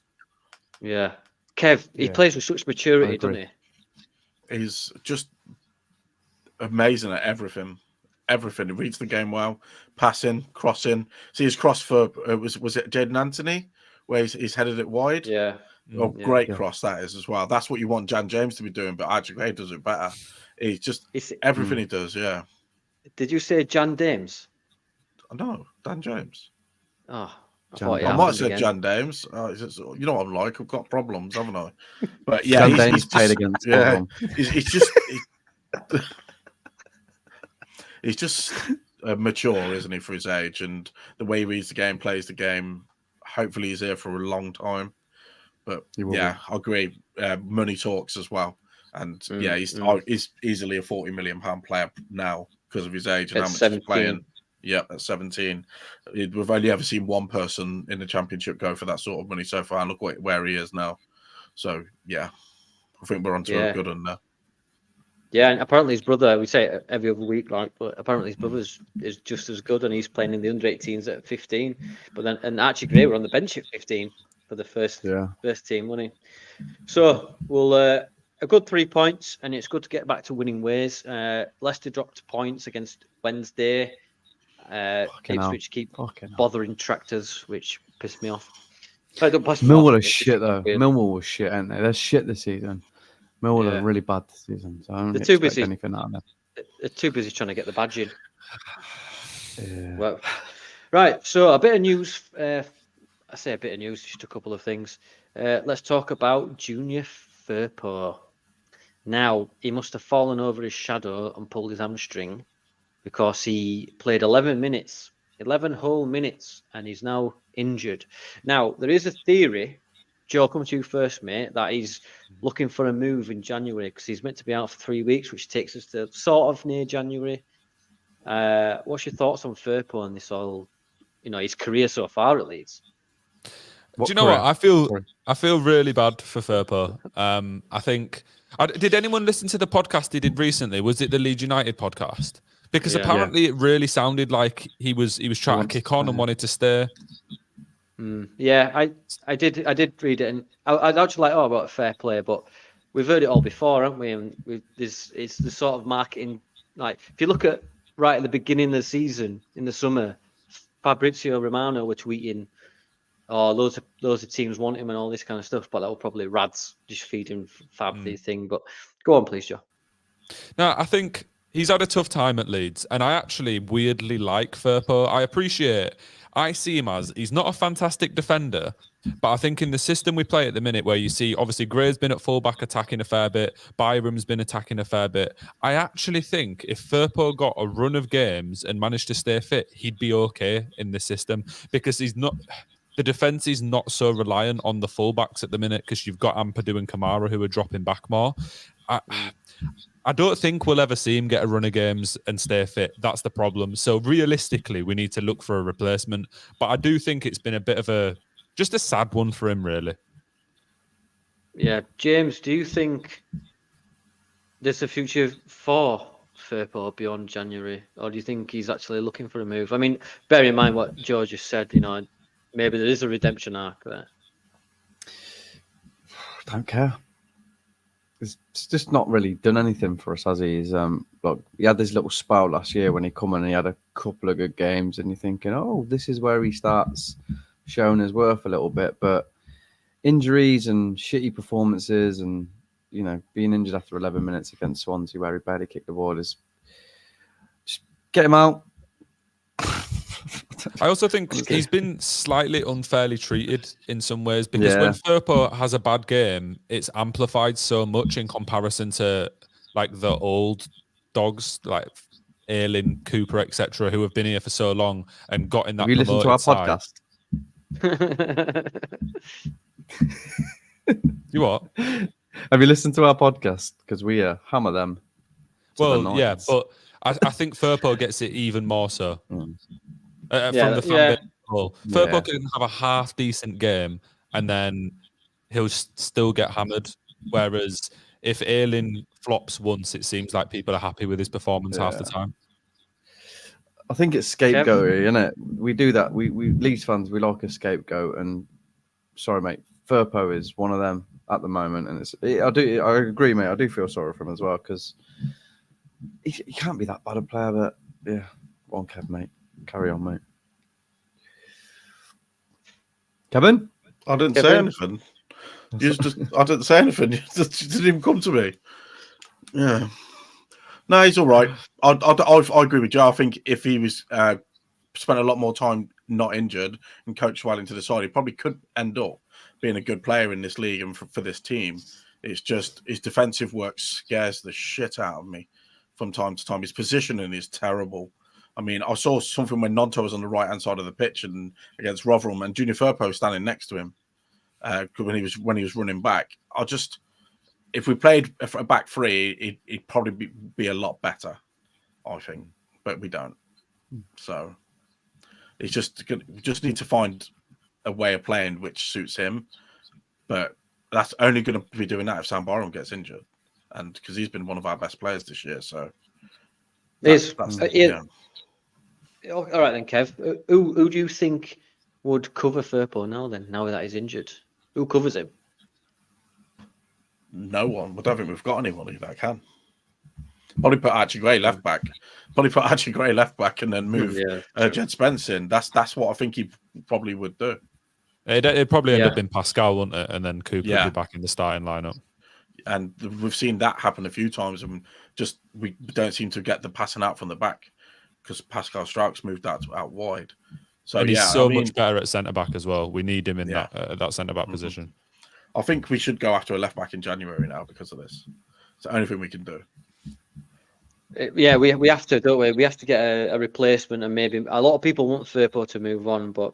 Yeah. Kev, he plays with such maturity, doesn't he? He's just amazing at everything. Everything. He reads the game well, passing, crossing. See his cross for was it Jaden Anthony, where he's headed it wide. Yeah. Oh, great cross that is as well. That's what you want Jan James to be doing, but actually he does it better. He's just everything he does. Yeah. Did you say Jan James? No, Dan James. Oh, I might have said Jan James. You know what I'm like. I've got problems, haven't I? But yeah, he's played against. Yeah, he's just he's just mature, isn't he, for his age, and the way he reads the game, plays the game. Hopefully, he's here for a long time. But yeah, I agree. Money talks as well, and he's easily a £40 million player now because of his age and how much he's playing. Yeah, at 17. We've only ever seen one person in the Championship go for that sort of money so far. And look where he is now. So, yeah, I think we're onto a good one there. Yeah, and apparently his brother, we say it every other week, but apparently his brother is just as good, and he's playing in the under-18s at 15. But then, and Archie Gray were on the bench at 15 for the first team, wasn't he? So, a good 3 points, and it's good to get back to winning ways. Leicester dropped points against Wednesday. Ipswich keep bothering tractors, which pissed me off. Millwall is shit though. Millwall was shit, aren't they? They're shit this season. Millwall are really bad this season. So I don't expect anything out of them. They're too busy trying to get the badge in. Yeah. Well, right. So a bit of news. I say a bit of news. Just a couple of things. Let's talk about Junior Firpo. Now he must have fallen over his shadow and pulled his hamstring, because he played 11 whole minutes, and he's now injured. Now, there is a theory, Joe, come to you first, mate, that he's looking for a move in January, because he's meant to be out for 3 weeks, which takes us to sort of near January. What's your thoughts on Firpo and this whole, his career so far at Leeds? Do you know what? I feel really bad for Firpo. I think... did anyone listen to the podcast he did recently? Was it the Leeds United podcast? Because apparently it really sounded like he was trying to kick on and wanted to stay. Yeah, I did read it, and I'd actually like about fair play, but we've heard it all before, haven't we? And it's the sort of marketing. Like if you look at right at the beginning of the season in the summer, Fabrizio Romano were tweeting, "Oh, loads of teams want him" and all this kind of stuff. But that will probably Rads just feeding Fab the thing. But go on, please, Joe. No, I think he's had a tough time at Leeds, and I actually weirdly like Firpo. I see him as, he's not a fantastic defender, but I think in the system we play at the minute, where you see, obviously, Gray's been at fullback attacking a fair bit, Byram's been attacking a fair bit. I actually think if Firpo got a run of games and managed to stay fit, he'd be okay in this system, because the defence is not so reliant on the fullbacks at the minute, because you've got Ampadu and Kamara who are dropping back more. I don't think we'll ever see him get a run of games and stay fit. That's the problem. So realistically, we need to look for a replacement. But I do think it's been a bit of just a sad one for him, really. Yeah. James, do you think there's a future for Firpo beyond January? Or do you think he's actually looking for a move? I mean, bear in mind what George just said, maybe there is a redemption arc there. Don't care. It's just not really done anything for us, has he? He had this little spout last year when he come and he had a couple of good games, and you're thinking, oh, this is where he starts showing his worth a little bit. But injuries and shitty performances, and being injured after 11 minutes against Swansea, where he barely kicked the ball, is just get him out. I also think he's been slightly unfairly treated in some ways, because when Firpo has a bad game, it's amplified so much in comparison to like the old dogs like Aylin, Cooper, etc., who have been here for so long and got in that. Have you listened to our podcast? You what? Have you listened to our podcast? Because we hammer them. Well, yeah, but I think Firpo gets it even more so. From the fan base. Firpo can have a half decent game and then he'll still get hammered. Whereas if Aylin flops once, it seems like people are happy with his performance half the time. I think it's scapegoating, isn't it? We do that. We Leeds fans, we like a scapegoat. And sorry, mate, Firpo is one of them. at the moment, and I agree, mate. I do feel sorry for him as well because he can't be that bad a player. But yeah, go on, Kev, mate. Carry on, mate. Kevin, I didn't say anything. I didn't say anything. You didn't even come to me. Yeah. No, he's all right. I agree with Joe. I think if he was spent a lot more time not injured and coached well into the side, he probably could end up being a good player in this league and for this team. It's just his defensive work scares the shit out of me from time to time. His positioning is terrible. I mean, I saw something when Nonto was on the right hand side of the pitch and against Rotherham, and Junior Firpo standing next to him when he was running back. If we played a back three, it'd probably be a lot better, I think, but we don't. So we just need to find a way of playing which suits him. But that's only going to be doing that if Sam Byram gets injured, and because he's been one of our best players this year. So all right then, Kev. Who do you think would cover Firpo now? Then, now that he's injured, who covers him? No one. I don't think we've got anyone that can. Probably put Archie Gray left back. And then move Jed Spence in. That's what I think he probably would do. It'd probably end up in Pascal, wouldn't it? And then Cooper would be back in the starting lineup. And we've seen that happen a few times, and just we don't seem to get the passing out from the back because Pascal Strauch's moved out wide. So and he's much better at centre back as well. We need him in that centre back position. I think we should go after a left back in January now because of this. It's the only thing we can do. Yeah, we have to, don't we? We have to get a replacement, and maybe a lot of people want Firpo to move on, but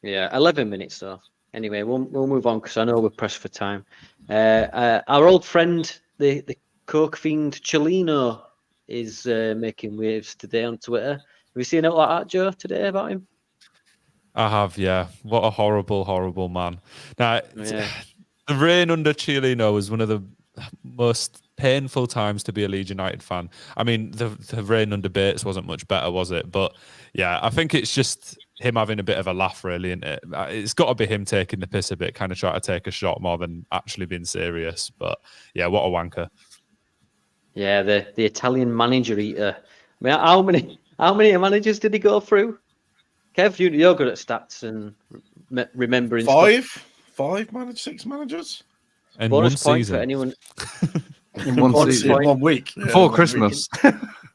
yeah, 11 minutes though. Anyway, we'll move on because I know we're pressed for time. Our old friend, the Coke fiend Chelino, is making waves today on Twitter. Have you seen it like that, Joe, today about him? I have, yeah. What a horrible, horrible man. Now, the reign under Chelino was one of the most painful times to be a Leeds United fan. I mean, the reign under Bates wasn't much better, was it? But yeah, I think it's just him having a bit of a laugh, really, isn't it? It's got to be him taking the piss a bit, kind of trying to take a shot more than actually being serious. But yeah, what a wanker. Yeah, the Italian manager eater. I mean, how many managers did he go through? Kev, you're good at stats and remembering stuff. Six managers. In bonus one point season. For anyone. In one season, 1 week before Christmas.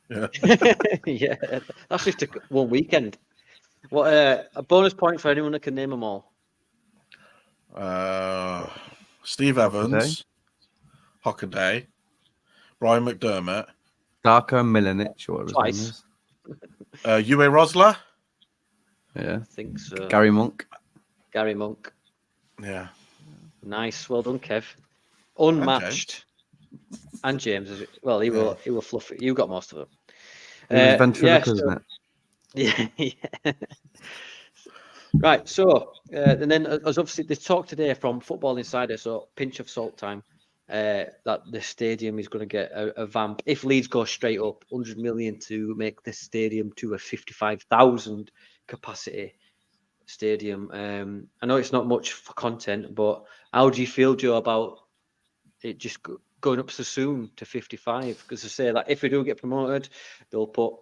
Yeah, that's just one weekend. What a bonus point for anyone that can name them all. Steve Evans, Hockaday, Brian McDermott, Darko Milanic, twice. Uwe Rosler. Yeah, I think so. Gary Monk. Yeah. Nice, well done, Kev. Unmatched. And James, well, he will fluffy. You got most of them. Ventriloquist, isn't it? Yeah. Right, so and then as obviously they talked today from Football Insider, so pinch of salt time, that the stadium is going to get a vamp if Leeds go straight up, 100 million to make this stadium to a 55,000 capacity stadium. I know it's not much for content, but how do you feel, Joe, about it just going up so soon to 55? Because they say that if we do get promoted, they'll put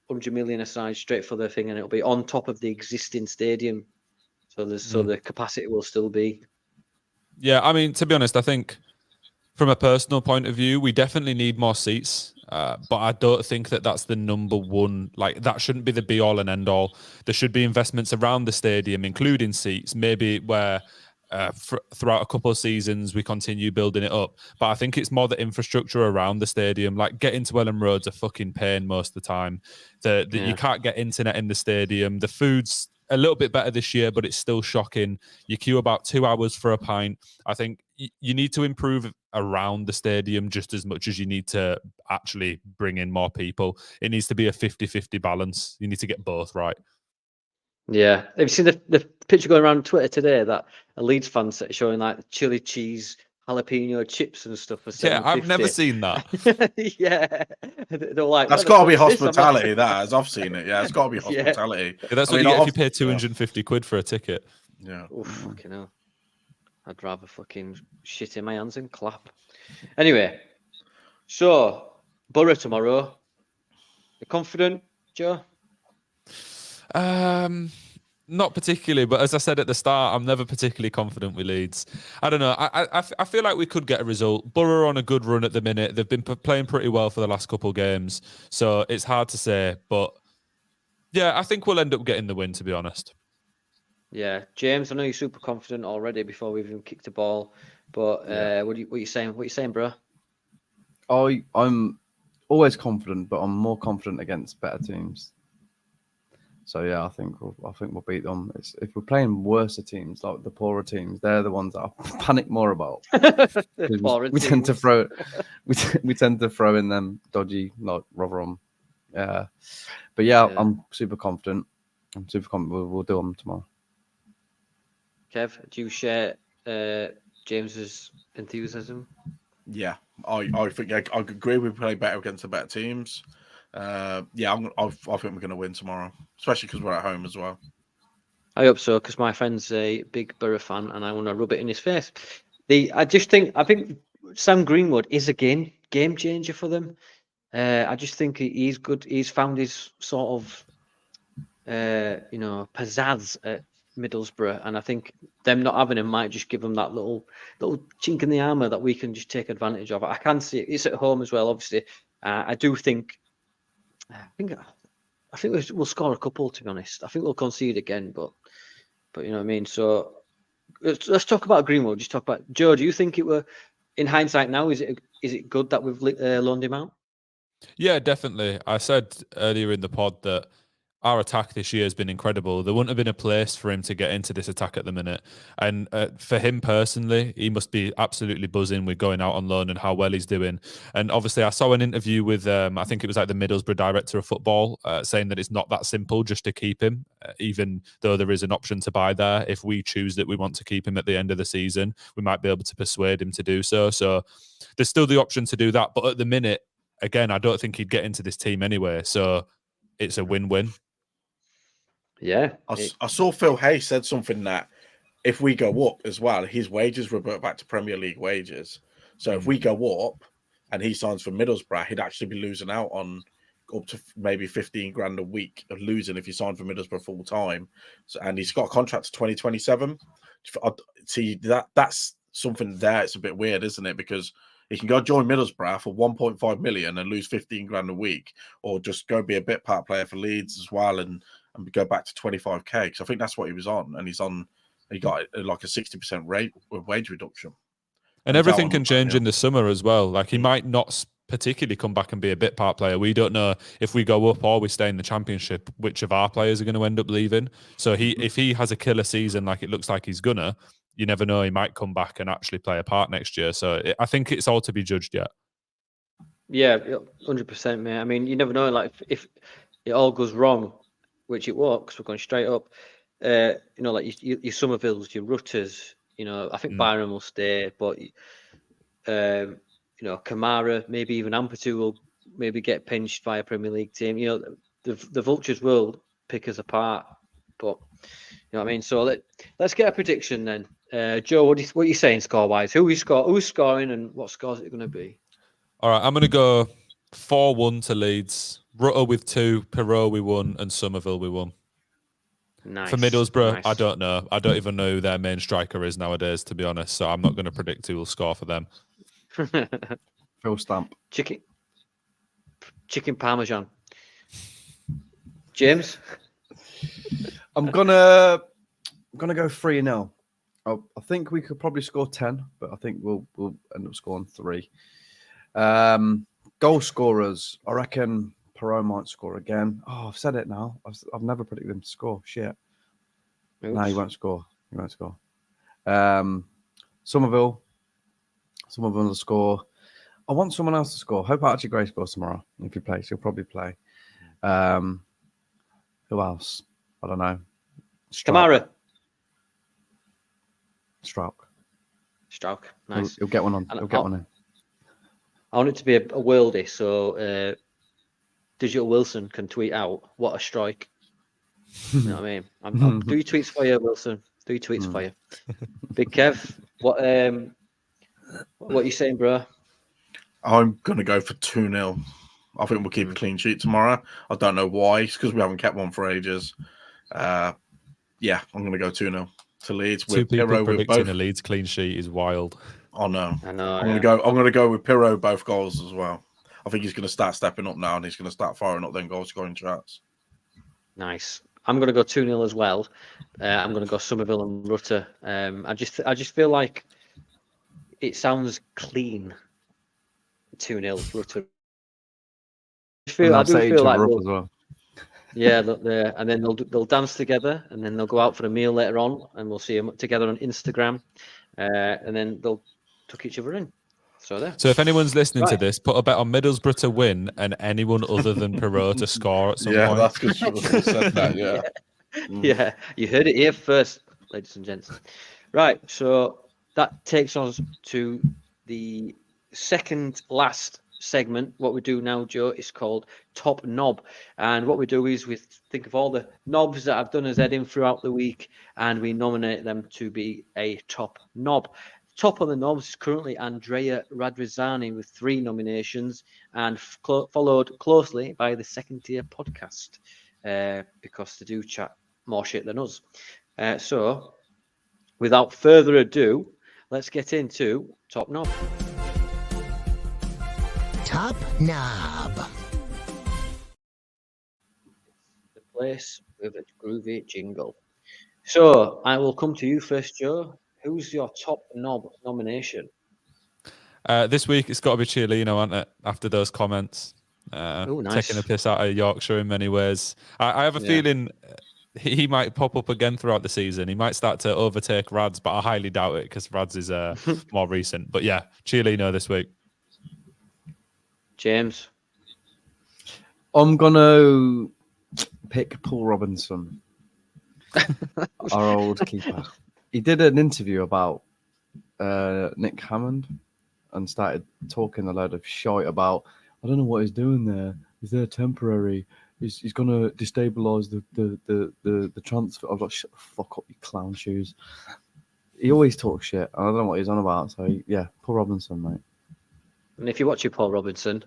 100 million aside straight for the thing, and it'll be on top of the existing stadium, so the capacity will still be. Yeah, I mean, to be honest, I think from a personal point of view, we definitely need more seats. But I don't think that that's the number one. Like, that shouldn't be the be all and end all. There should be investments around the stadium, including seats, maybe where throughout a couple of seasons we continue building it up. But I think it's more the infrastructure around the stadium. Like, getting to Ellen Road's a fucking pain most of the time. You can't get internet in the stadium. The food's a little bit better this year, but it's still shocking. You queue about 2 hours for a pint. I think you need to improve around the stadium just as much as you need to actually bring in more people. It needs to be a 50-50 balance. You need to get both right. Yeah. Have you seen the picture going around Twitter today that a Leeds fan showing like chili cheese, jalapeno chips and stuff for $7.50? Yeah, I've never seen that. Yeah. They're like, that's got to be hospitality, that, as I've seen it. Yeah, it's got to be hospitality. Yeah, that's what you get if you pay 250 quid for a ticket. Yeah. Oof, fucking hell. I'd rather fucking shit in my hands and clap. Anyway, so Borough tomorrow. You confident, Joe? Not particularly, but as I said at the start, I'm never particularly confident with Leeds. I don't know. I feel like we could get a result. Borough are on a good run at the minute. They've been playing pretty well for the last couple of games, so it's hard to say. But yeah, I think we'll end up getting the win, to be honest. Yeah, James, I know you're super confident already before we've even kicked the ball. But what are you saying? What are you saying, bro? I'm always confident, but I'm more confident against better teams. So yeah, I think we'll beat them. If we're playing worse teams, like the poorer teams, they're the ones that I panic more about. we tend to throw, we tend to throw in them dodgy like Rotherham. But yeah, I'm super confident. We'll do them tomorrow. Kev, do you share James's enthusiasm? Yeah, I think I agree. We play better against the better teams. I think we're going to win tomorrow, especially because we're at home as well. I hope so, because my friend's a big Borough fan, and I want to rub it in his face. I think Sam Greenwood is a game changer for them. I just think he's good. He's found his sort of pizzazz at Middlesbrough, and I think them not having him might just give them that little chink in the armour that we can just take advantage of. I can see it. It's at home as well, obviously. I do think. I think we'll score a couple. To be honest, I think we'll concede again, but you know what I mean. So let's talk about Greenwood. Just talk about Joe. Do you think it were, in hindsight now, is it good that we've loaned him out? Yeah, definitely. I said earlier in the pod that our attack this year has been incredible. There wouldn't have been a place for him to get into this attack at the minute. And for him personally, he must be absolutely buzzing with going out on loan and how well he's doing. And obviously, I saw an interview with, I think it was like the Middlesbrough director of football, saying that it's not that simple just to keep him, even though there is an option to buy there. If we choose that we want to keep him at the end of the season, we might be able to persuade him to do so. So there's still the option to do that. But at the minute, again, I don't think he'd get into this team anyway. So it's a win-win. Yeah. I saw Phil Hay said something that if we go up as well, his wages revert back to Premier League wages. So if we go up and he signs for Middlesbrough, he'd actually be losing out on up to maybe 15 grand a week of losing if he signed for Middlesbrough full time. So, and he's got a contract to 2027. See, that's something there. It's a bit weird, isn't it? Because he can go join Middlesbrough for 1.5 million and lose 15 grand a week, or just go be a bit part player for Leeds as well and go back to 25k, because I think that's what he was on, and he got like a 60% wage reduction. And everything can change in the summer as well. Like he might not particularly come back and be a bit part player. We don't know if we go up or we stay in the Championship, which of our players are going to end up leaving. So if he has a killer season like it looks like he's gonna, you never know, he might come back and actually play a part next year. So I think it's all to be judged yet. Yeah, 100%, mate. I mean, you never know. Like if it all goes wrong, which it won't, because we're going straight up. Like your Somervilles, your Rutters. I think Byron will stay, but Kamara, maybe even Ampadu will maybe get pinched by a Premier League team. The Vultures will pick us apart, but you know what I mean. So let's get a prediction then. Joe, what are you saying score wise? Who's scoring, and what score is it going to be? All right, I'm going to go 4-1 to Leeds. Rutter with 2, Perot we won, and Somerville we won. Nice. For Middlesbrough, nice. I don't know. I don't even know who their main striker is nowadays, to be honest. So I'm not going to predict who will score for them. Phil Stamp. Chicken Parmesan. James? I'm gonna go 3-0. I think we could probably score 10, but I think we'll end up scoring 3. Goal scorers, I reckon Perot might score again. Oh, I've said it now. I've never predicted him to score. Shit. Oops. No, he won't score. Somerville will score. I want someone else to score. Hope Archie Gray scores tomorrow. If he plays, he'll probably play. Who else? I don't know. Kamara. Strauch. Nice. He'll get one on. He'll get one in. I want it to be a worldie, so Digital Wilson can tweet out, what a strike. You know what I mean? I'll do your tweets for you, Wilson. Do your tweets for you. Big Kev, What are you saying, bro? I'm going to go for 2-0. I think we'll keep a clean sheet tomorrow. I don't know why. It's because we haven't kept one for ages. Yeah, I'm going to go 2-0 to Leeds. Two with people Pirro predicting with both. a Leeds clean sheet is wild. Oh no! I know. I'm going to go with Pirro both goals as well. I think he's going to start stepping up now, and he's going to start firing up them goal scoring shots. Nice. I'm going to go 2-0 as well. I'm going to go Somerville and Rutter. I just feel like it sounds clean. 2-0 Rutter. I do feel like as well. Yeah, and then they'll dance together, and then they'll go out for a meal later on, and we'll see them together on Instagram, and then they'll tuck each other in. So if anyone's listening to this, put a bet on Middlesbrough to win and anyone other than Perot to score at some point. Yeah, that's good. Said that. Yeah. Yeah, you heard it here first, ladies and gents. Right, so that takes us to the second last segment. What we do now, Joe, is called Top Knob, and what we do is we think of all the knobs that I've done as heading throughout the week, and we nominate them to be a top knob. Top of the knobs is currently Andrea Radrizzani with 3 nominations, and followed closely by the Second Tier Podcast, because they do chat more shit than us. So, without further ado, let's get into Top Knob. Top Knob. The place with a groovy jingle. So, I will come to you first, Joe. Who's your top knob nomination? This week, it's got to be Chiellino, hasn't it? After those comments. Nice. Taking a piss out of Yorkshire in many ways. I have a feeling he might pop up again throughout the season. He might start to overtake Rads, but I highly doubt it because Rads is more recent. But yeah, Chiellino this week. James? I'm going to pick Paul Robinson, our old keeper. He did an interview about Nick Hammond and started talking a load of shite about, I don't know what he's doing there. He's there temporary. He's going to destabilise the transfer. I've got shut the fuck up, you clown shoes. He always talks shit. I don't know what he's on about. So, yeah, Paul Robinson, mate. And if you're watching Paul Robinson,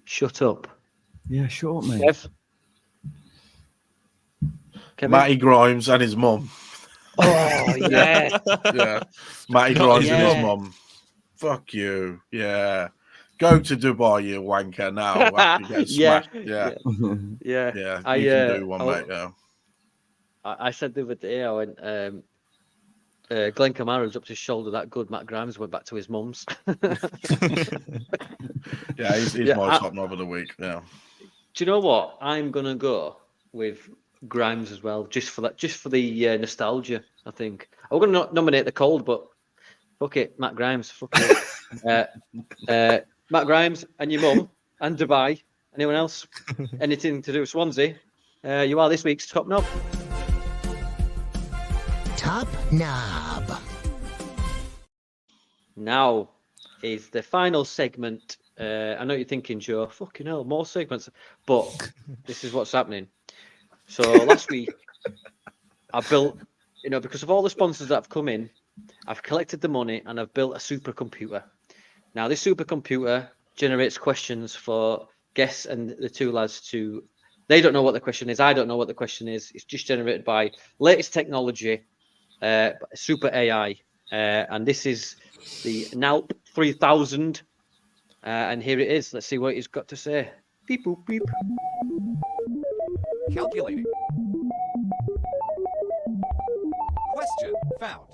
shut up. Yeah, shut up, mate. Kevin? Matty Grimes and his mum. Oh, yeah. Yeah. Matty Grimes and his mum. Fuck you. Yeah. Go to Dubai, you wanker, now. After you get smashed. Yeah. Yeah. You can do one, mate. Yeah. I said the other day, I went, Glenn Kamara's up to his shoulder that good. Matt Grimes went back to his mum's. Yeah, he's my top knob of the week. Yeah. Do you know what? I'm gonna go with Grimes as well, just for the nostalgia. I think I'm gonna nominate the cold, but fuck it, Matt Grimes. Fuck it. Matt Grimes and your mum and Dubai. Anyone else? Anything to do with Swansea? You are this week's top knob. Top Knob. Now is the final segment. I know you're thinking, Joe, fucking hell, more segments. But this is what's happening. So last week, I built, because of all the sponsors that have come in, I've collected the money and I've built a supercomputer. Now, this supercomputer generates questions for guests and the two lads to... They don't know what the question is. I don't know what the question is. It's just generated by latest technology, super AI. And this is the NALP 3000. And here it is. Let's see what he's got to say. Beep, boop, beep. Calculating. Question found.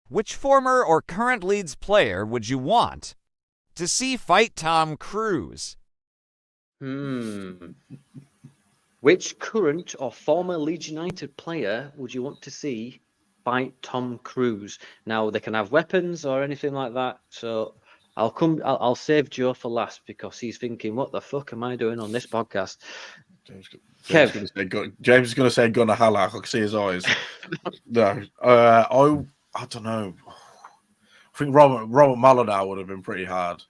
Which former or current Leeds player would you want to see fight Tom Cruise? Which current or former Leeds United player would you want to see fight Tom Cruise? Now, they can have weapons or anything like that. So I'll save Joe for last because he's thinking, what the fuck am I doing on this podcast? James is going to say Gunnar Haller. I can see his eyes. No. I don't know. I think Robert Mulliner would have been pretty hard.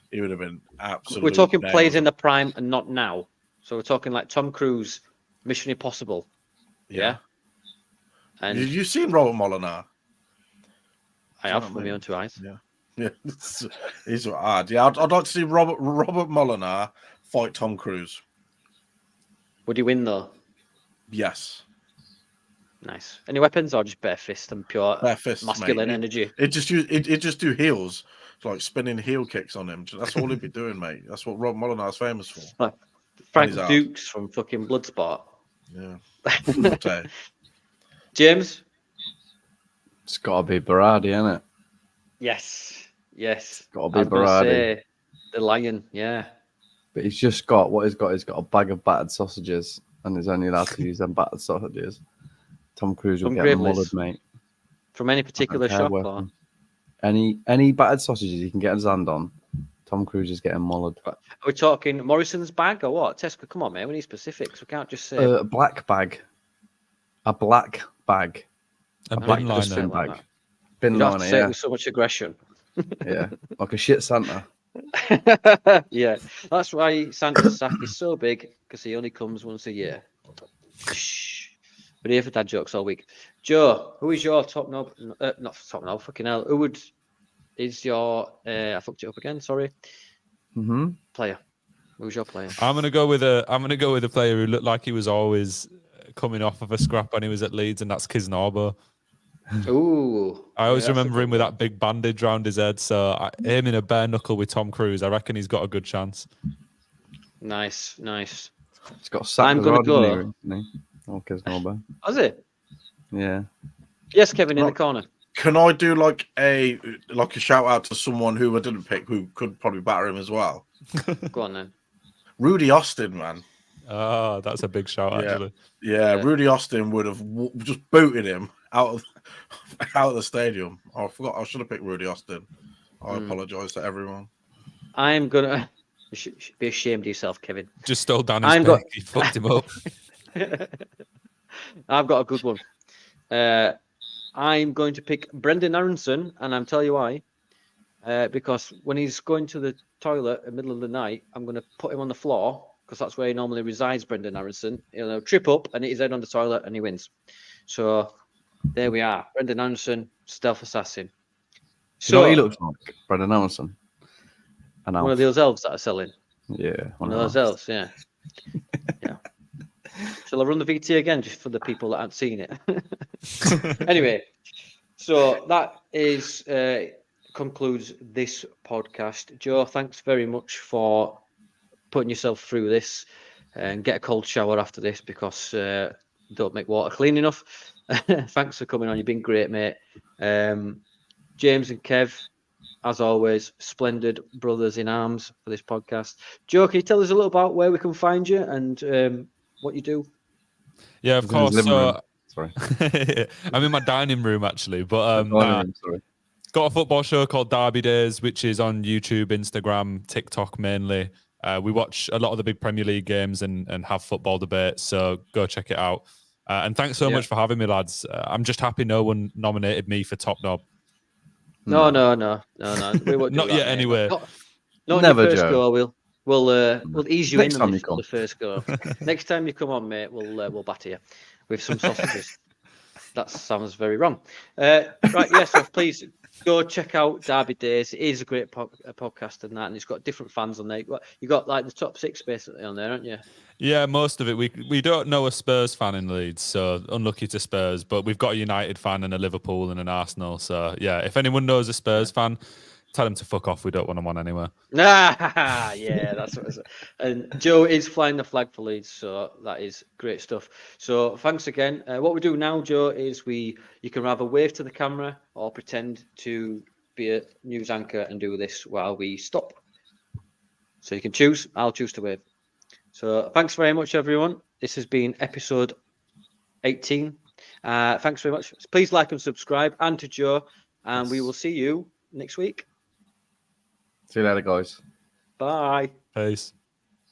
He would have been absolutely... We're talking players in the prime and not now. So we're talking like Tom Cruise, Mission Impossible. Yeah. And you've seen Robert Mulliner? I have with my own 2 eyes. Yeah, he's hard. Yeah, I'd like to see Robert Molyneux fight Tom Cruise. Would he win though? Yes. Nice. Any weapons or just bare fist and pure Bare fists, masculine mate. energy? It just do heels, like spinning heel kicks on him. That's all he'd be doing, mate. That's what Rob Molyneux is famous for. Like Frank Dukes from fucking Bloodsport. Yeah. James? It's got to be Berardi, isn't it? Yes. Got to be Berardi. The lion, yeah. But he's just got he's got a bag of battered sausages, and he's only allowed to use them battered sausages. Tom Cruise will get mullered, mate. From any particular shop? Or? Any battered sausages you can get his hand on, Tom Cruise is getting mullered. Are we talking Morrison's bag or what? Tesco, come on, man. We need specifics. We can't just say... A black bag. A black bag. A bin liner. Bag. Bin you don't have liner, to say it with so much aggression. Yeah, like a shit Santa. Yeah, that's why Santa's sack is so big, because he only comes once a year. Shh. We're here for dad jokes all week. Joe, who is your top knob? Not top knob, fucking hell. Who is your? I fucked it up again. Sorry. Player. Who's your player? I'm gonna go with a player who looked like he was always coming off of a scrap when he was at Leeds, and that's Kisnorbo. Ooh. I always remember him with that big bandage round his head. So him in a bare knuckle with Tom Cruise, I reckon he's got a good chance. Nice. He's got sacked. I'm gonna go. Oh, Kisnorbo. Has it? Yeah. Yes, Kevin in the corner. Can I do like a shout out to someone who I didn't pick who could probably batter him as well? Go on then. Rudy Austin, man. Oh, that's a big shout, actually. Yeah, Rudy Austin would have just booted him out of the stadium. Oh, I forgot. I should have picked Rudy Austin. I apologise to everyone. I'm gonna. You should be ashamed of yourself, Kevin. Just stole down his pick. He fucked him up. I've got a good one. I'm going to pick Brendan Aronson, and I'll tell you why. Because when he's going to the toilet in the middle of the night, I'm going to put him on the floor, because that's where he normally resides, Brendan Aronson. He'll trip up and hit his head on the toilet, and he wins. So there we are. Brendan Aronson, stealth assassin. So he looks like Brendan Aronson. One of those elves that are selling. Yeah. One of those elves, yeah. Yeah. Shall I run the VT again just for the people that haven't seen it? Anyway, so that is concludes this podcast. Joe, thanks very much for putting yourself through this, and get a cold shower after this, because don't make water clean enough. Thanks for coming on. You've been great, mate. James and Kev, as always, splendid brothers in arms for this podcast. Joe, can you tell us a little about where we can find you and what you do? Yeah, of course. So, sorry. I'm in my dining room, actually. But sorry. Got a football show called Derby Days, which is on YouTube, Instagram, TikTok mainly. We watch a lot of the big Premier League games and have football debates, so go check it out. And thanks so much for having me, lads. I'm just happy no one nominated me for Top Knob. No. We won't do Not that, yet, mate. anyway. Not Never, your first Joe. go. We'll ease you Next in time on you this come. for the first go. Next time you come on, mate, we'll batter you with some sausages. That sounds very wrong. Right, yes, so please go check out Derby Days. It is a great podcast and that, and it's got different fans on there. You got like the top 6 basically on there, aren't you? Yeah, most of it. We don't know a Spurs fan in Leeds, so unlucky to Spurs. But we've got a United fan and a Liverpool and an Arsenal. So yeah, if anyone knows a Spurs fan, tell them to fuck off. We don't want them on anywhere. Yeah, that's what it is. And Joe is flying the flag for Leeds, so that is great stuff. So thanks again. What we do now, Joe, is you can either wave to the camera or pretend to be a news anchor and do this while we stop. So you can choose. I'll choose to wave. So thanks very much, everyone. This has been episode 18. Thanks very much. Please like and subscribe, and to Joe, and we will see you next week. See you later, guys. Bye. Peace.